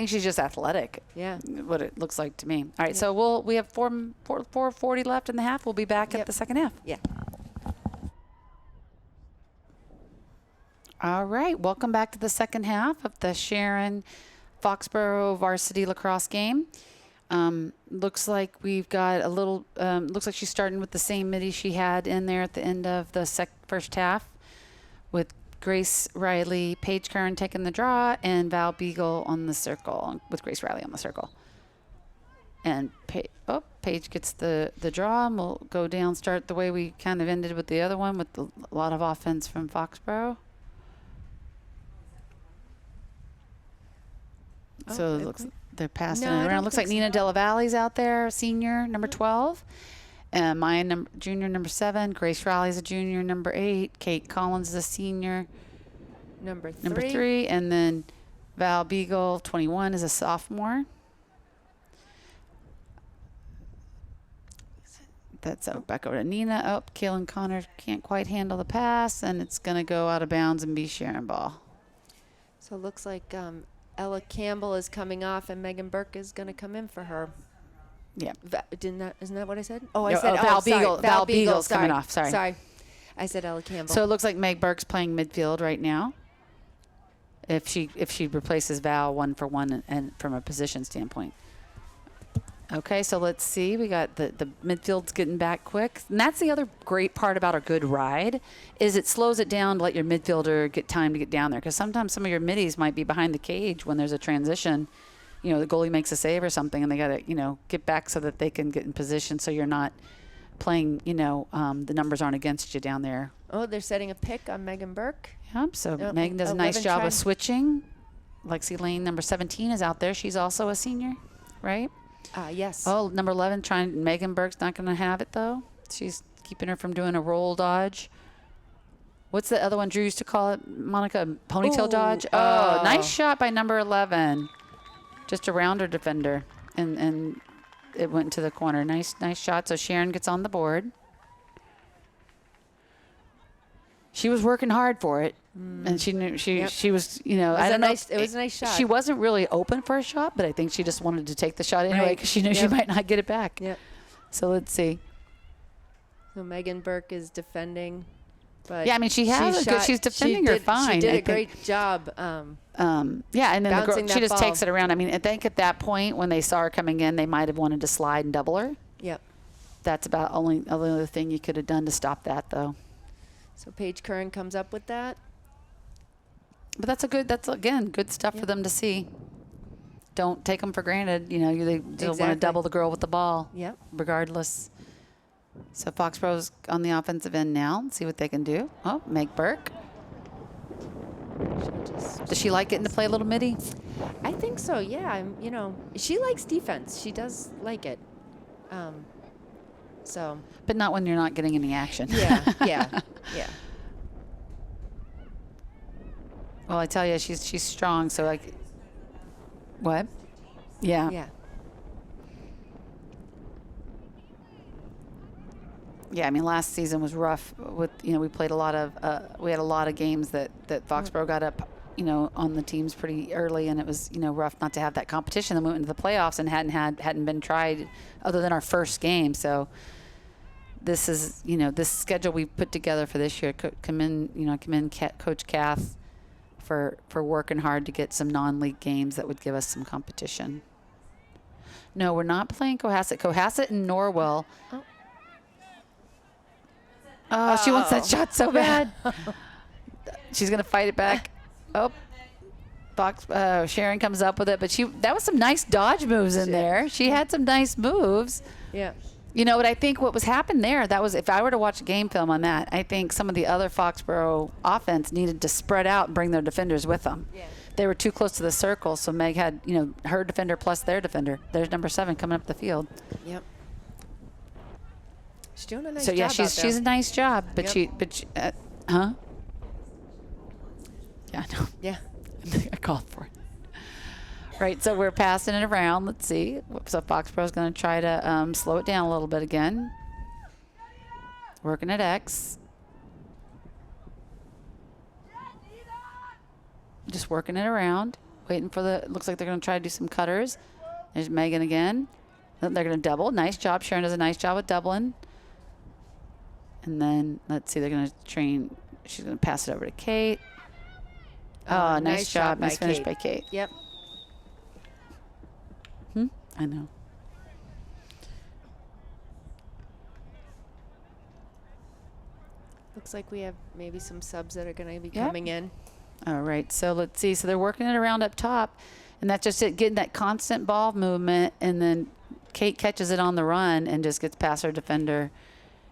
she's just athletic. Yeah, what it looks like to me. All right, so we have 4:40 left in the half. We'll be back at the second half. Yeah. All right, welcome back to the second half of the Sharon Foxborough Varsity Lacrosse game. Looks like we've got a little. Looks like she's starting with the same midi she had in there at the end of the first half, with Grace Riley, Paige Curran taking the draw, and Val Beagle on the circle, with Grace Riley on the circle. And Paige gets the draw, and we'll go down, start the way we kind of ended with the other one, with a lot of offense from Foxborough. So it looks they're passing it around. Looks like Nina Della Valle's out there, senior, number 12. And Maya, junior, number 7. Grace Riley's a junior, number 8. Kate Collins is a senior, number 3. And then Val Beagle, 21, is a sophomore. That's back over to Nina. Oh, Kaylin Connor can't quite handle the pass, and it's going to go out of bounds and be Sharon ball. So it looks like Ella Campbell is coming off, and Megan Burke is going to come in for her. Yeah. Isn't that what I said? Oh, I said Val Beagle. Val Beagle's sorry. coming off. Sorry. I said Ella Campbell. So it looks like Meg Burke's playing midfield right now. If she replaces Val 1-for-1 and from a position standpoint. Okay, so let's see. We got the midfield's getting back quick. And that's the other great part about a good ride, is it slows it down to let your midfielder get time to get down there. Because sometimes some of your middies might be behind the cage when there's a transition. You know, the goalie makes a save or something, and they got to, get back so that they can get in position, so you're not playing, the numbers aren't against you down there. Oh, they're setting a pick on Megan Burke. Yep, so Megan does a nice job of switching. Lexi Lane, number 17, is out there. She's also a senior, right? Yes. Oh, number 11, Megan Burke's not going to have it, though. She's keeping her from doing a roll dodge. What's the other one Drew used to call it, Monica? Ponytail dodge? Oh, nice shot by number 11. Just around her defender, and it went into the corner. Nice shot. So Sharon gets on the board. She was working hard for it, and she knew she was. I don't know. It was a nice shot. She wasn't really open for a shot, but I think she just wanted to take the shot anyway because she knew she might not get it back. Yep. So let's see. So Megan Burke is defending. But yeah, I mean, she's defending her fine. She did a great job. And then the girl, she just takes it around. I mean, I think at that point when they saw her coming in, they might have wanted to slide and double her. Yep. That's about only other thing you could have done to stop that, though. So Paige Curran comes up with that. But that's again good stuff for them to see. Don't take them for granted. They don't want to double the girl with the ball. Yep. Regardless. So Foxborough's on the offensive end now. Let's see what they can do. Oh, Meg Burke. Does she like getting to play a little midi? I think so, yeah. She likes defense. She does like it. But not when you're not getting any action. Yeah. Well, I tell you, she's strong. So what? Yeah. Yeah. Yeah, I mean, last season was rough. We played a lot of, we had a lot of games that Foxborough got up, on the teams pretty early, and it was, rough not to have that competition. Then we went into the playoffs and hadn't been tried other than our first game. So this is, this schedule we put together for this year. Commend Coach Kath for working hard to get some non-league games that would give us some competition. No, we're not playing Cohasset. Cohasset and Norwell. Oh, she wants that shot so bad. She's going to fight it back. Sharon comes up with it, but that was some nice dodge moves in there. She had some nice moves. Yeah. But I think what was happened there, that was, if I were to watch a game film on that, I think some of the other Foxborough offense needed to spread out and bring their defenders with them. Yeah. They were too close to the circle, so Meg had, her defender plus their defender. There's number 7 coming up the field. Yep. She's doing a nice job. So she's a nice job, but yep. Yeah, no. Yeah. I called for it. Right, so we're passing it around. Let's see. So Foxborough's going to try to slow it down a little bit again. Working at X. just working it around, waiting for looks like they're going to try to do some cutters. There's Megan again. They're going to double. Nice job. Sharon does a nice job with doubling. And then, let's see, they're going to train. She's going to pass it over to Kate. Oh, nice job. Nice finish by Kate. Yep. I know. Looks like we have maybe some subs that are going to be coming in. All right, so let's see. So they're working it around up top, and that's just it, getting that constant ball movement, and then Kate catches it on the run and just gets past her defender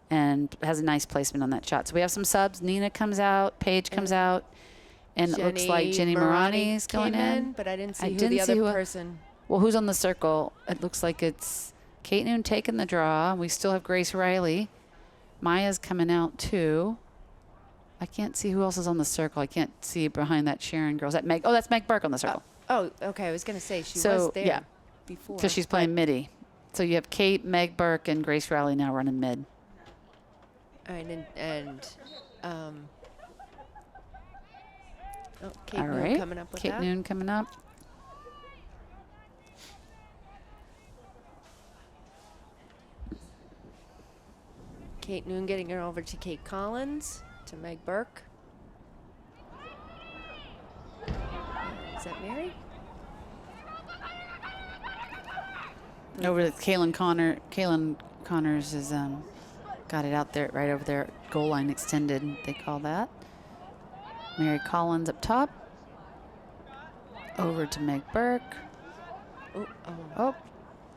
and has a nice placement on that shot. So we have some subs. Nina comes out, Paige comes out, and it looks like Jenny Marani's going in. But I didn't see who the other person. Well, who's on the circle? It looks like it's Kate Noon taking the draw. We still have Grace Riley. Maya's coming out too. I can't see who else is on the circle. I can't see behind that Sharon girl. Is that Meg? Oh, that's Meg Burke on the circle. Oh, okay. I was going to say she was there before. Because she's playing midi. So you have Kate, Meg Burke, and Grace Riley now running mid. All right, Kate Noon coming up with that. Kate Noon coming up. Kate Noon getting her over to Kate Collins, to Meg Burke. Is that Mary? Over to Kaylin Connor. Kaylin Connors has got it out there, right over there, goal line extended, they call that. Mary Collins up top. Over to Meg Burke. Oh.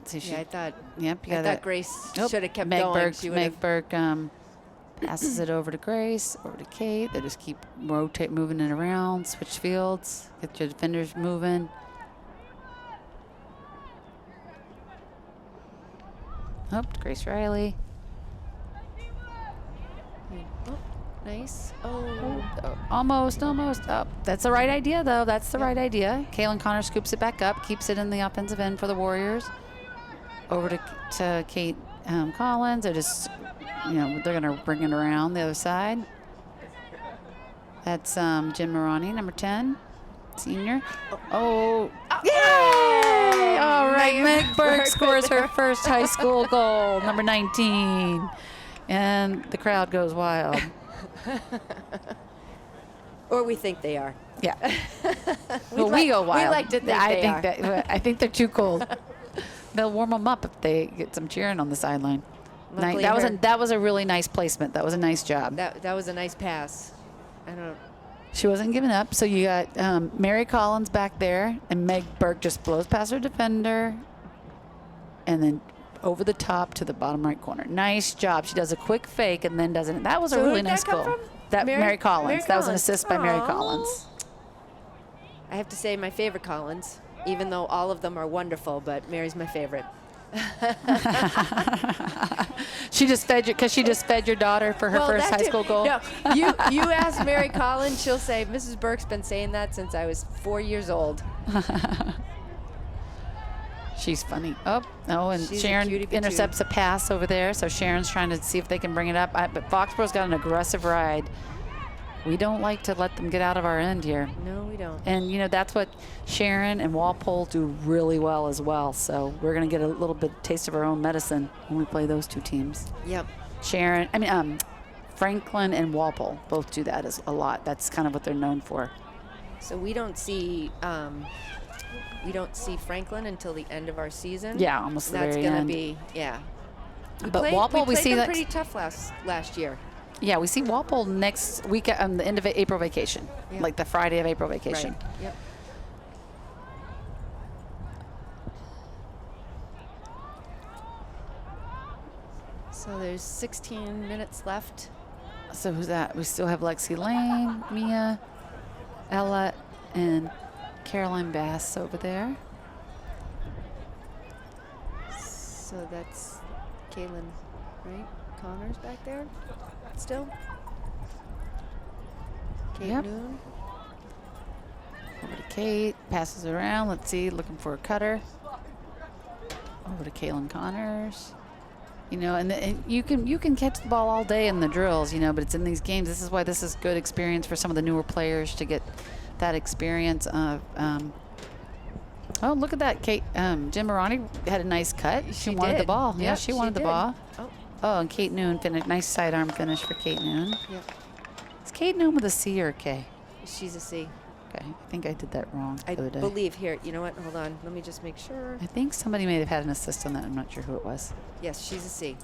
See, I thought. Yep. I thought Grace should have kept going. Meg Burke passes it over to Grace, over to Kate. They just keep moving it around, switch fields, get your defenders moving. Oh, Grace Riley. Oh, nice. Oh. Almost. Oh, that's the right idea, though. That's the right idea. Kaylin Connor scoops it back up, keeps it in the offensive end for the Warriors. Over to Kate Collins. They're just, they're going to bring it around the other side. That's Jen Marani, number 10, senior. Oh. Yay! All right, Meg Burke scores her first high school goal, number 19. And the crowd goes wild. Or we think they are. Yeah. We go wild. We like to think I think they're too cold. They'll warm them up if they get some cheering on the sideline. That was a really nice placement. That was a nice job. That was a nice pass. She wasn't giving up. So you got Mary Collins back there, and Meg Burke just blows past her defender, and then over the top to the bottom right corner. Nice job. She does a quick fake and then doesn't. That was a really nice goal. That Mary Collins. That was an assist by Mary Collins. I have to say my favorite Collins, even though all of them are wonderful, but Mary's my favorite. She just fed your daughter for her first high school goal. No, you ask Mary Collins, she'll say, Mrs. Burke's been saying that since I was 4 years old. She's funny. And she's Sharon intercepts a pass over there, so Sharon's trying to see if they can bring it up. But Foxborough's got an aggressive ride. We don't like to let them get out of our end here. No, we don't. And, that's what Sharon and Walpole do really well as well. So we're going to get a little bit taste of our own medicine when we play those two teams. Yep. Franklin and Walpole both do that a lot. That's kind of what they're known for. So we don't see Franklin until the end of our season. Yeah, almost the very end. That's going to be, yeah. Walpole, we see them pretty tough last year. Yeah, we see Walpole next week on the end of April vacation, like the Friday of April vacation. Right. Yep. So there's 16 minutes left. So who's that? We still have Lexi Lane, Mia, Ella, and Caroline Bass over there. So that's Kaylin, right? Connors back there still. Kate Noon. Over to Kate, passes around. Let's see, looking for a cutter. Over to Kaylin Connors. And you can catch the ball all day in the drills, but it's in these games. This is why this is good experience for some of the newer players to get that experience of. Oh, look at that, Kate. Jim Marani had a nice cut. She wanted the ball. Yep, Yeah, she wanted the ball. Oh, and Kate Noon finished. Nice sidearm finish for Kate Noon. Yep. Is Kate Noon with a C or a K? She's a C. Okay, I think I did that wrong the I other day. believe here. You know what? Hold on. Let me just make sure. I think somebody may have had an assist on that. I'm not sure who it was. Yes, she's a C.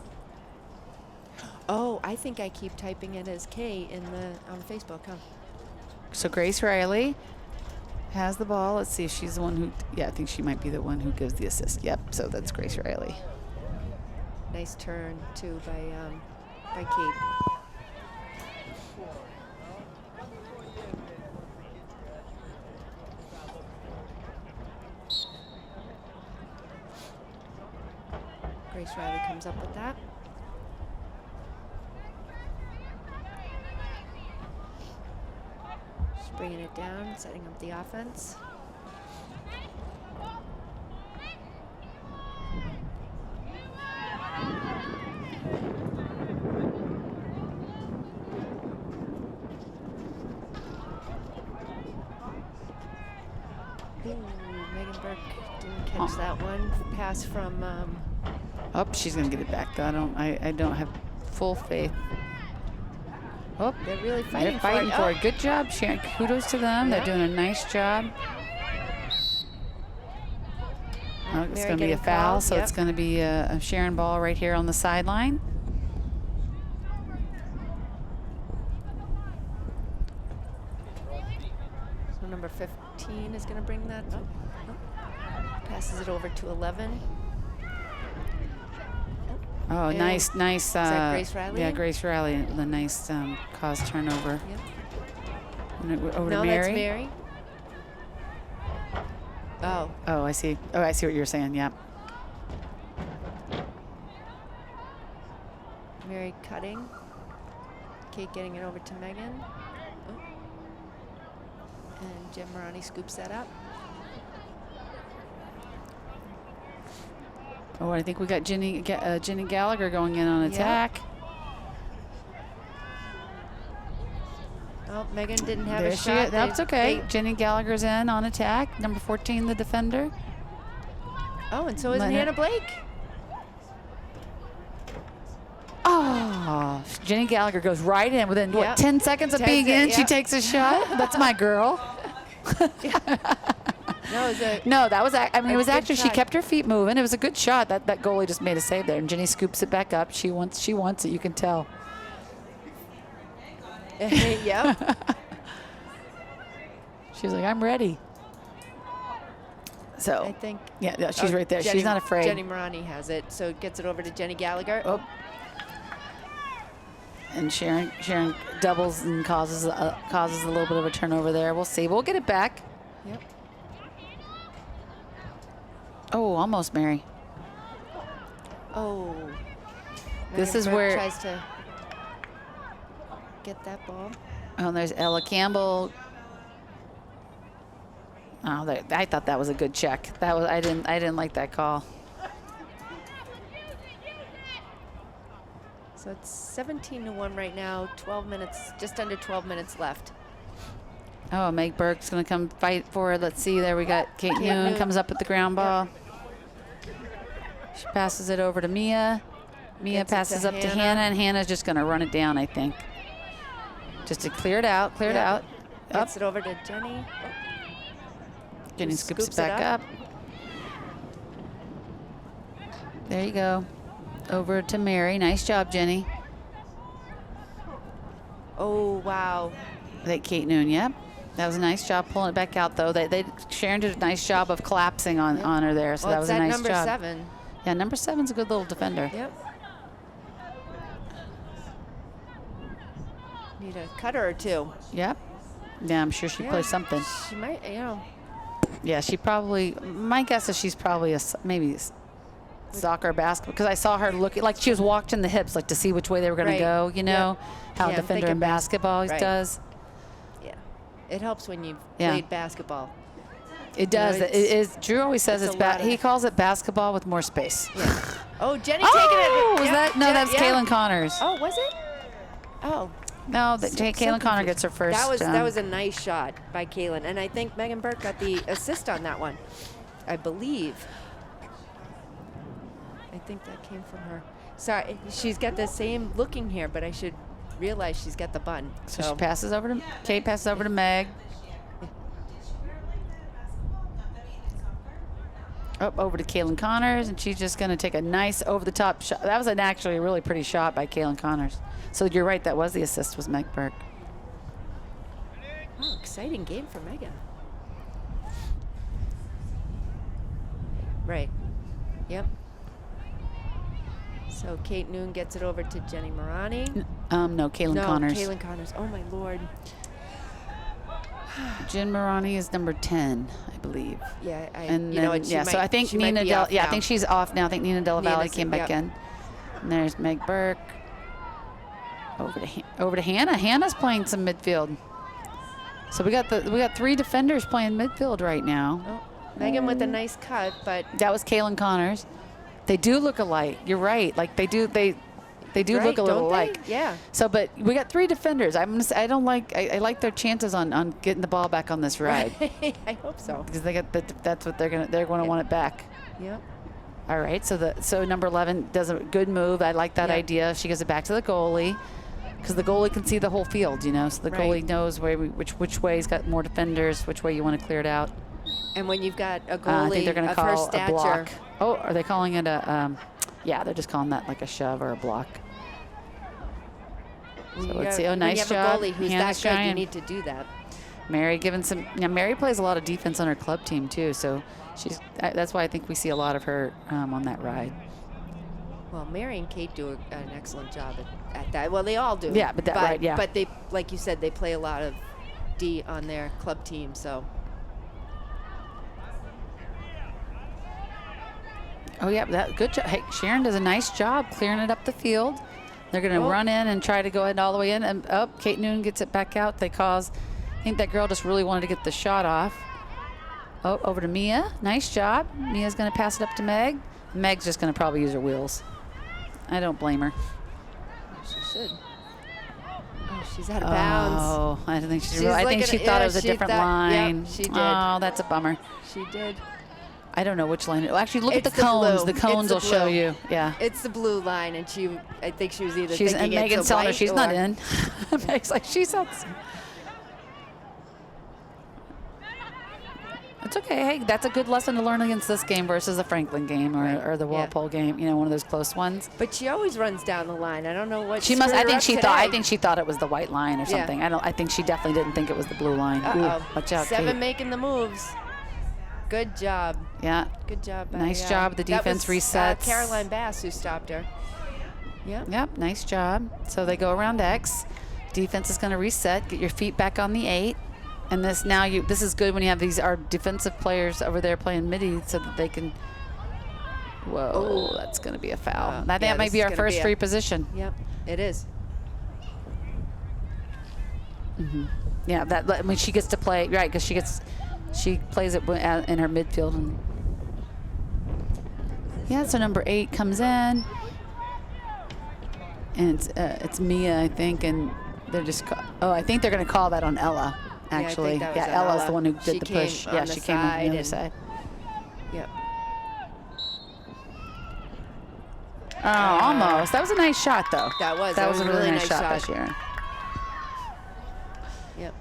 Oh, I think I keep typing it as K on Facebook, huh? So Grace Riley has the ball. Let's see if she's the one who. Yeah, I think she might be the one who gives the assist. Yep. So that's Grace Riley. Nice turn too by Kate. Grace Riley comes up with that. Just bringing it down, setting up the offense. Ooh, Megan Burke didn't catch that one. Pass from. Oh, she's gonna get it back. Though I don't have full faith. Oh, they're really fighting, they're fighting for it. Oh. Good job, Sharon. Kudos to them. Yeah. They're doing a nice job. Oh, it's going to be a foul, called. so Yep. it's going to be a Sharon ball right here on the sideline. So number 15 is going to bring that up. Passes it over to 11. Oh, And nice. is that Grace Riley? Yeah, Grace Riley. The nice cause turnover. Yep. And over No, to Mary. that's Mary. Oh. Oh, I see. Oh, I see what you're saying. Yeah. Mary cutting. Kate getting it over to Megan. Oh. And Jim Marani scoops that up. Oh, I think we got Jenny Gallagher going in on attack. Oh, Megan didn't have There a she shot. is. That's okay. Jenny Gallagher's in on attack. Number 14, the defender. Oh, and so is Hannah Blake. Oh, Jenny Gallagher goes right in within, what, 10 seconds of being in? She takes a shot. That's my girl. No, that was, I mean, it was actually, she kept her feet moving. It was a good shot. That goalie just made a save there. And Jenny scoops it back up. She wants it. You can tell. Yep. She's like, I'm ready. So I think. Yeah, she's right there. Jenny, she's not afraid. Jenny Marani has it, so gets it over to Jenny Gallagher. Oh. And Sharon doubles and causes a little bit of a turnover there. We'll see. We'll get it back. Yep. Oh, almost, Mary. Oh. This Megan is Burke where tries to get that ball. Oh, and there's Ella Campbell. Oh, I thought that was a good check. I didn't like that call. So it's 17-1 right now. 12 minutes, just under 12 minutes left. Oh, Meg Burke's going to come fight for it. Let's see. There we got Kate Noon comes up with the ground ball. Yep. She passes it over to Mia. Mia passes up to Hannah, and Hannah's just going to run it down, I think. Just to clear it out, it out. Gets it over to Jenny. Jenny scoops it back up. There you go. Over to Mary. Nice job, Jenny. Oh, wow. That Kate Noon, yep. That was a nice job pulling it back out, though. Sharon did a nice job of collapsing on her there, so that was a nice number job. 7. Yeah, number 7's a good little defender. Yep. Need a cutter or two. Yep. Yeah, I'm sure she plays something. She might, Yeah, she probably, my guess is she's probably maybe soccer, basketball, because I saw her looking like she was watching the hips, like to see which way they were going to go, you know, how a defender in basketball does. Yeah. It helps when you've played basketball. It does. It is. Drew always says it's he calls it basketball with more space. Yeah. Oh, Jenny taking it. Was that? No, that's Kaylin Connors. Oh, was it? Oh. No, Kaylin Connor gets her first. That was a nice shot by Kaylin, and I think Megan Burke got the assist on that one. I believe. I think that came from her. Sorry, she's got the same looking hair, but I should realize she's got the bun. So she passes over to Kate. Passes over to Meg. Up over to Kaylin Connors, and she's just going to take a nice over-the-top shot. That was actually a really pretty shot by Kaylin Connors. So you're right, that was the assist, was Meg Burke. Oh, exciting game for Megan. Right. Yep. So Kate Noon gets it over to Jenny Marani. No, Kaylin Connors. No, Kaylin Connors. Oh, my Lord. Jen Marani is number 10, I believe. Yeah, so I think Nina I think she's off now. I think Nina Della Valle came back in. And there's Meg Burke. Over to Hannah. Hannah's playing some midfield. So we got 3 defenders playing midfield right now. Oh, Megan with a nice cut, but that was Kaylin Connors. They do look alike. You're right. Like they do look a little alike. Yeah. So, but we got 3 defenders. I like their chances on getting the ball back on this ride. I hope so. Because that's what they're gonna want it back. Yep. All right. So number 11 does a good move. I like that idea. She gives it back to the goalie, because the goalie can see the whole field, So the goalie knows which way he's got more defenders, which way you want to clear it out. And when you've got a goalie I think they're going to call a block. Oh, are they calling it a? Yeah, they're just calling that like a shove or a block. So let's see. Oh, nice job. When you have a goalie who's Hannah's that good, trying. you need to do that. Mary giving some. Mary plays a lot of defense on her club team too, so that's why I think we see a lot of her on that ride. Well, Mary and Kate do an excellent job at that. Well, they all do. Yeah, but they, like you said, they play a lot of D on their club team, so. Oh yeah, good job. Hey, Sharon does a nice job clearing it up the field. They're going to run in and try to go ahead all the way in, and Kate Noon gets it back out. I think that girl just really wanted to get the shot off. Oh, over to Mia. Nice job. Mia's going to pass it up to Meg. Meg's just going to probably use her wheels. I don't blame her. She should. Oh, she's out of bounds. Oh, I don't think I think she thought it was a different line. Yep, she did. Oh, that's a bummer. She did. I don't know which line. Actually, look at the cones. The cones will show you. Yeah. It's the blue line, and I think she was either thinking and Megan's it's telling her white she's not in. Meg's like, she's out. It's okay. Hey, that's a good lesson to learn against this game versus the Franklin game or the Walpole game. One of those close ones. But she always runs down the line. I don't know what she must. I think she thought it was the white line or something. I think she definitely didn't think it was the blue line. Uh-oh. Ooh, watch out, 7 Kate. making the moves. Good job. Yeah. Good job. Nice job. The defense resets. Caroline Bass who stopped her. Yeah. Yep. Nice job. So they go around X. Defense is going to reset. Get your feet back on the 8. And this is good when you have our defensive players over there playing midi so that they can. Whoa, that's going to be a foul. I think that might be our first free position. Yep, it is. Mm-hmm. Yeah, when she gets to play right because she plays it in her midfield. And so number 8 comes in, and it's Mia, I think, and they're just. I think they're going to call that on Ella. Actually, Ella's the one who did the push. Yeah, she came on the other side. Yep. Oh, almost. That was a nice shot, though. That was a really nice shot by Sharon. Yep.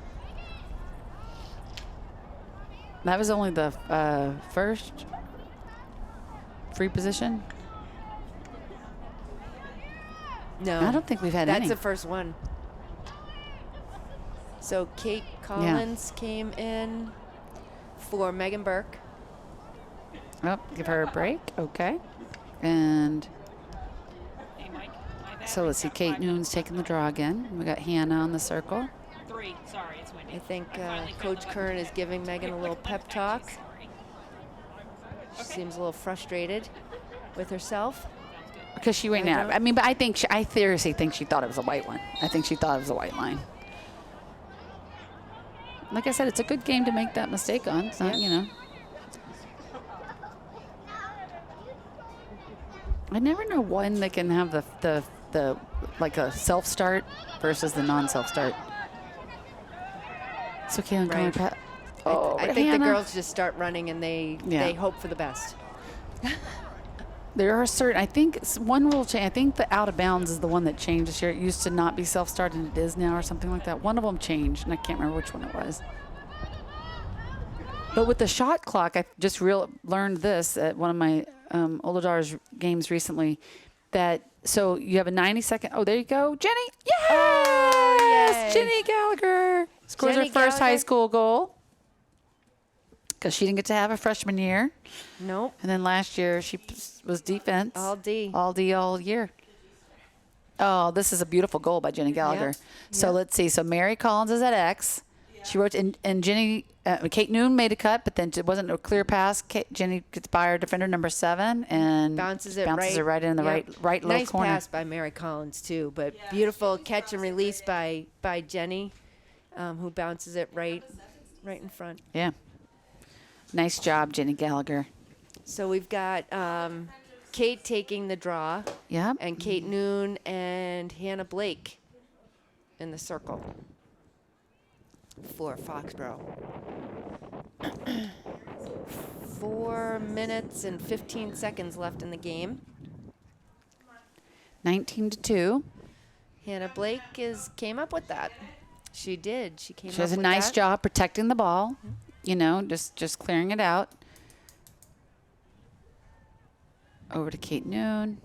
That was only the first free position. No, I don't think we've had any. That's the first one. So Kate Collins came in for Megan Burke. Oh, give her a break. Okay. And so let's see. Kate Noon's taking the draw again. We got Hannah on the circle. 3. Sorry, it's windy. I think Coach Kern is giving Megan a little pep talk. She seems a little frustrated with herself. Because she went out. I mean, but I seriously think she thought it was a white one. I think she thought it was a white line. Like I said, it's a good game to make that mistake on. It's not, I never know when they can have the like a self-start versus the non-self-start. So Kaylin calling Pat. Oh, I think the girls just start running and they hope for the best. There are certain, I think one rule change. I think the out of bounds is the one that changed this year. It used to not be self-start and it is now, or something like that. One of them changed, and I can't remember which one it was. But with the shot clock, I just learned this at one of my older daughter's games recently. So you have a 90-second. Oh, there you go, Jenny. Yes, oh, Jenny Gallagher scores her first high school goal. Because she didn't get to have a freshman year. Nope. And then last year she was defense. All D. All D all year. Oh, this is a beautiful goal by Jenny Gallagher. Yep. So let's see. So Mary Collins is at X. She wrote, and Jenny, Kate Noon made a cut, but then it wasn't a clear pass. Jenny gets by her defender number 7 and bounces it right in the right low nice corner. Nice pass by Mary Collins too, but beautiful catch and release by Jenny, who bounces it right in front. Yeah. Nice job, Jenny Gallagher. So we've got Kate taking the draw. Yeah. And Kate Noon and Hannah Blake in the circle for Foxborough. 4 minutes and 15 seconds left in the game. 19-2. Hannah Blake came up with that. She did. She came up with that. She does a nice job protecting the ball. Mm-hmm. You know, just clearing it out. Over to Kate Noon.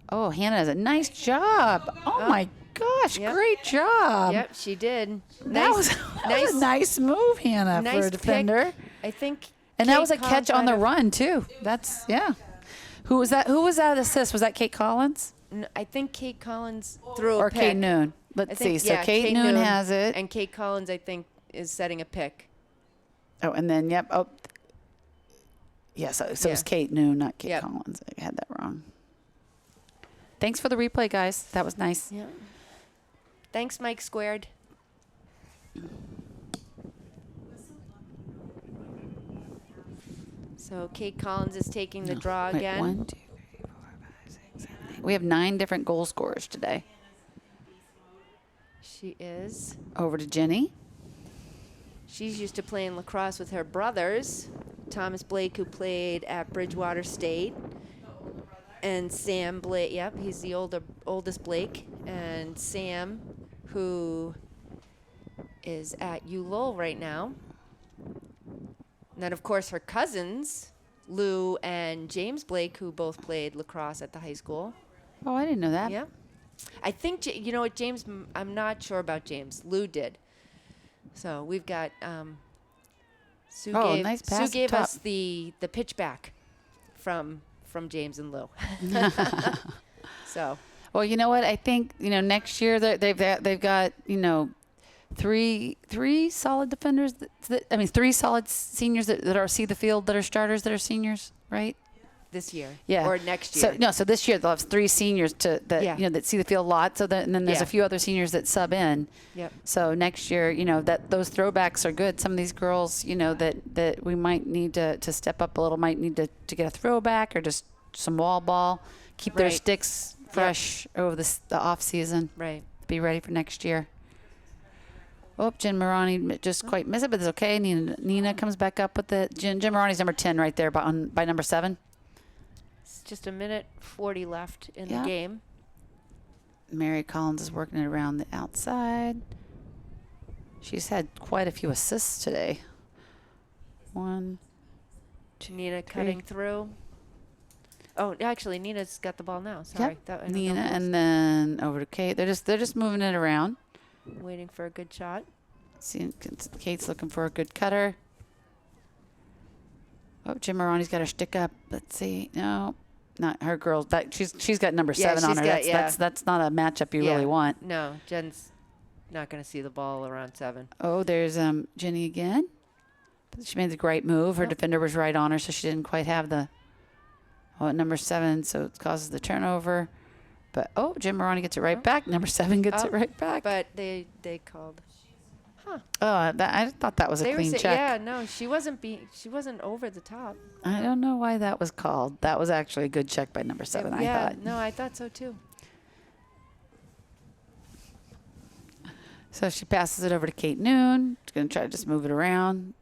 Oh, Hannah does a nice job. Oh my gosh, great job. Yep, she did. That was a nice move, Hannah, for a defender. Pick. I think. And that was a catch on the run, too. That's, Who was that? Who was that assist? Was that Kate Collins? No, I think Kate Collins threw a pick. Or Kate Noon. Let's see. So Kate Noon has it. And Kate Collins, I think, is setting a pick. Oh, and then, Oh, yeah, so it was Kate Noon, not Kate Collins. I had that wrong. Thanks for the replay, guys. That was nice. Yeah. Thanks, Mike Squared. So Kate Collins is taking the draw again. 1, 2, 3, 4, 5, 6, 7, 8. We have 9 different goal scorers today. She is. Over to Jenny. She's used to playing lacrosse with her brothers, Thomas Blake, who played at Bridgewater State, and Sam Blake. Yep, he's the oldest Blake, and Sam, who is at ULowell right now. And then, of course, her cousins, Lou and James Blake, who both played lacrosse at the high school. Oh, I didn't know that. Yeah. I think, you know what, James, I'm not sure about James. Lou did. So we've got Sue nice pass. Sue gave us the pitch back from James and Lou. So. Well, you know what? I think next year they've got three solid defenders. Three solid seniors that are see the field that are starters that are seniors, right? This year, or next year. So this year they'll have 3 seniors that see the field a lot. So and then there's a few other seniors that sub in. Yep. So next year, that those throwbacks are good. Some of these girls, that we might need to step up a little, might need to get a throwback or just some wall ball, keep their sticks fresh over the off season. Right. Be ready for next year. Oh, Jen Marani just quite missed it, but it's okay. Nina comes back up with the Jen Marani's number 10 right there by number 7. Just 1:40 left in the game. Mary Collins is working it around the outside. She's had quite a few assists today. 1, 2, Nina 3. cutting through. Oh, actually, Nina's got the ball now. Sorry. Yep. Nina, and then over to Kate. They're just moving it around. Waiting for a good shot. Kate's looking for a good cutter. Oh, Jim Marani's got her stick up. Let's see. No. Not her girl. She's got number 7 on her. That's not a matchup you really want. No, Jen's not going to see the ball around 7. Oh, there's Jenny again. She made the great move. Her defender was right on her, so she didn't quite have the at number 7, so it causes the turnover. But Jim Marani gets it right back. Number 7 gets it right back. But they called. Huh. Oh, I thought that was a clean check. Yeah, no, she wasn't over the top. I don't know why that was called. That was actually a good check by number 7, I thought. No, I thought so too. So she passes it over to Kate Noon. She's going to try to just move it around.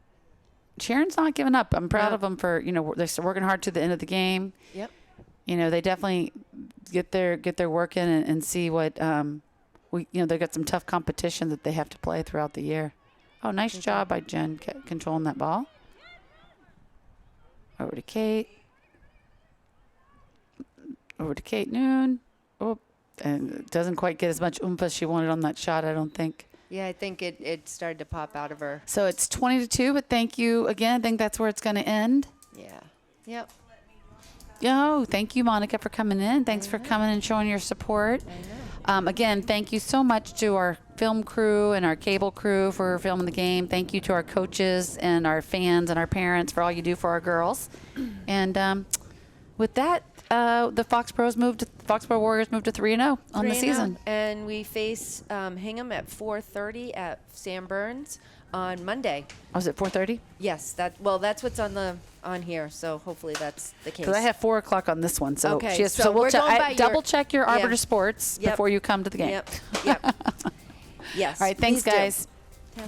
Sharon's not giving up. I'm proud of them for, they're still working hard to the end of the game. Yep. They definitely get their work in and see what they've got some tough competition that they have to play throughout the year. Oh, nice job by Jen controlling that ball. Over to Kate. Over to Kate Noon. Oh, and it doesn't quite get as much oomph as she wanted on that shot, I don't think. Yeah, I think it started to pop out of her. So it's 20-2, but thank you again. I think that's where it's going to end. Yeah. Yep. Oh, thank you, Monica, for coming in. Thanks for coming and showing your support. I know. Again, thank you so much to our film crew and our cable crew for filming the game. Thank you to our coaches and our fans and our parents for all you do for our girls. And with that, the Foxborough Warriors moved to 3-0 on the season. And we face Hingham at 4:30 at Sam Burns on Monday. Oh, is it 4:30? Yes, that's what's on here. So hopefully that's the case. Because I have 4 o'clock on this one. So okay, so we'll double check your Arbiter Sports Yep. before you come to the game. Yep. Yes. All right. Thanks, guys. Do.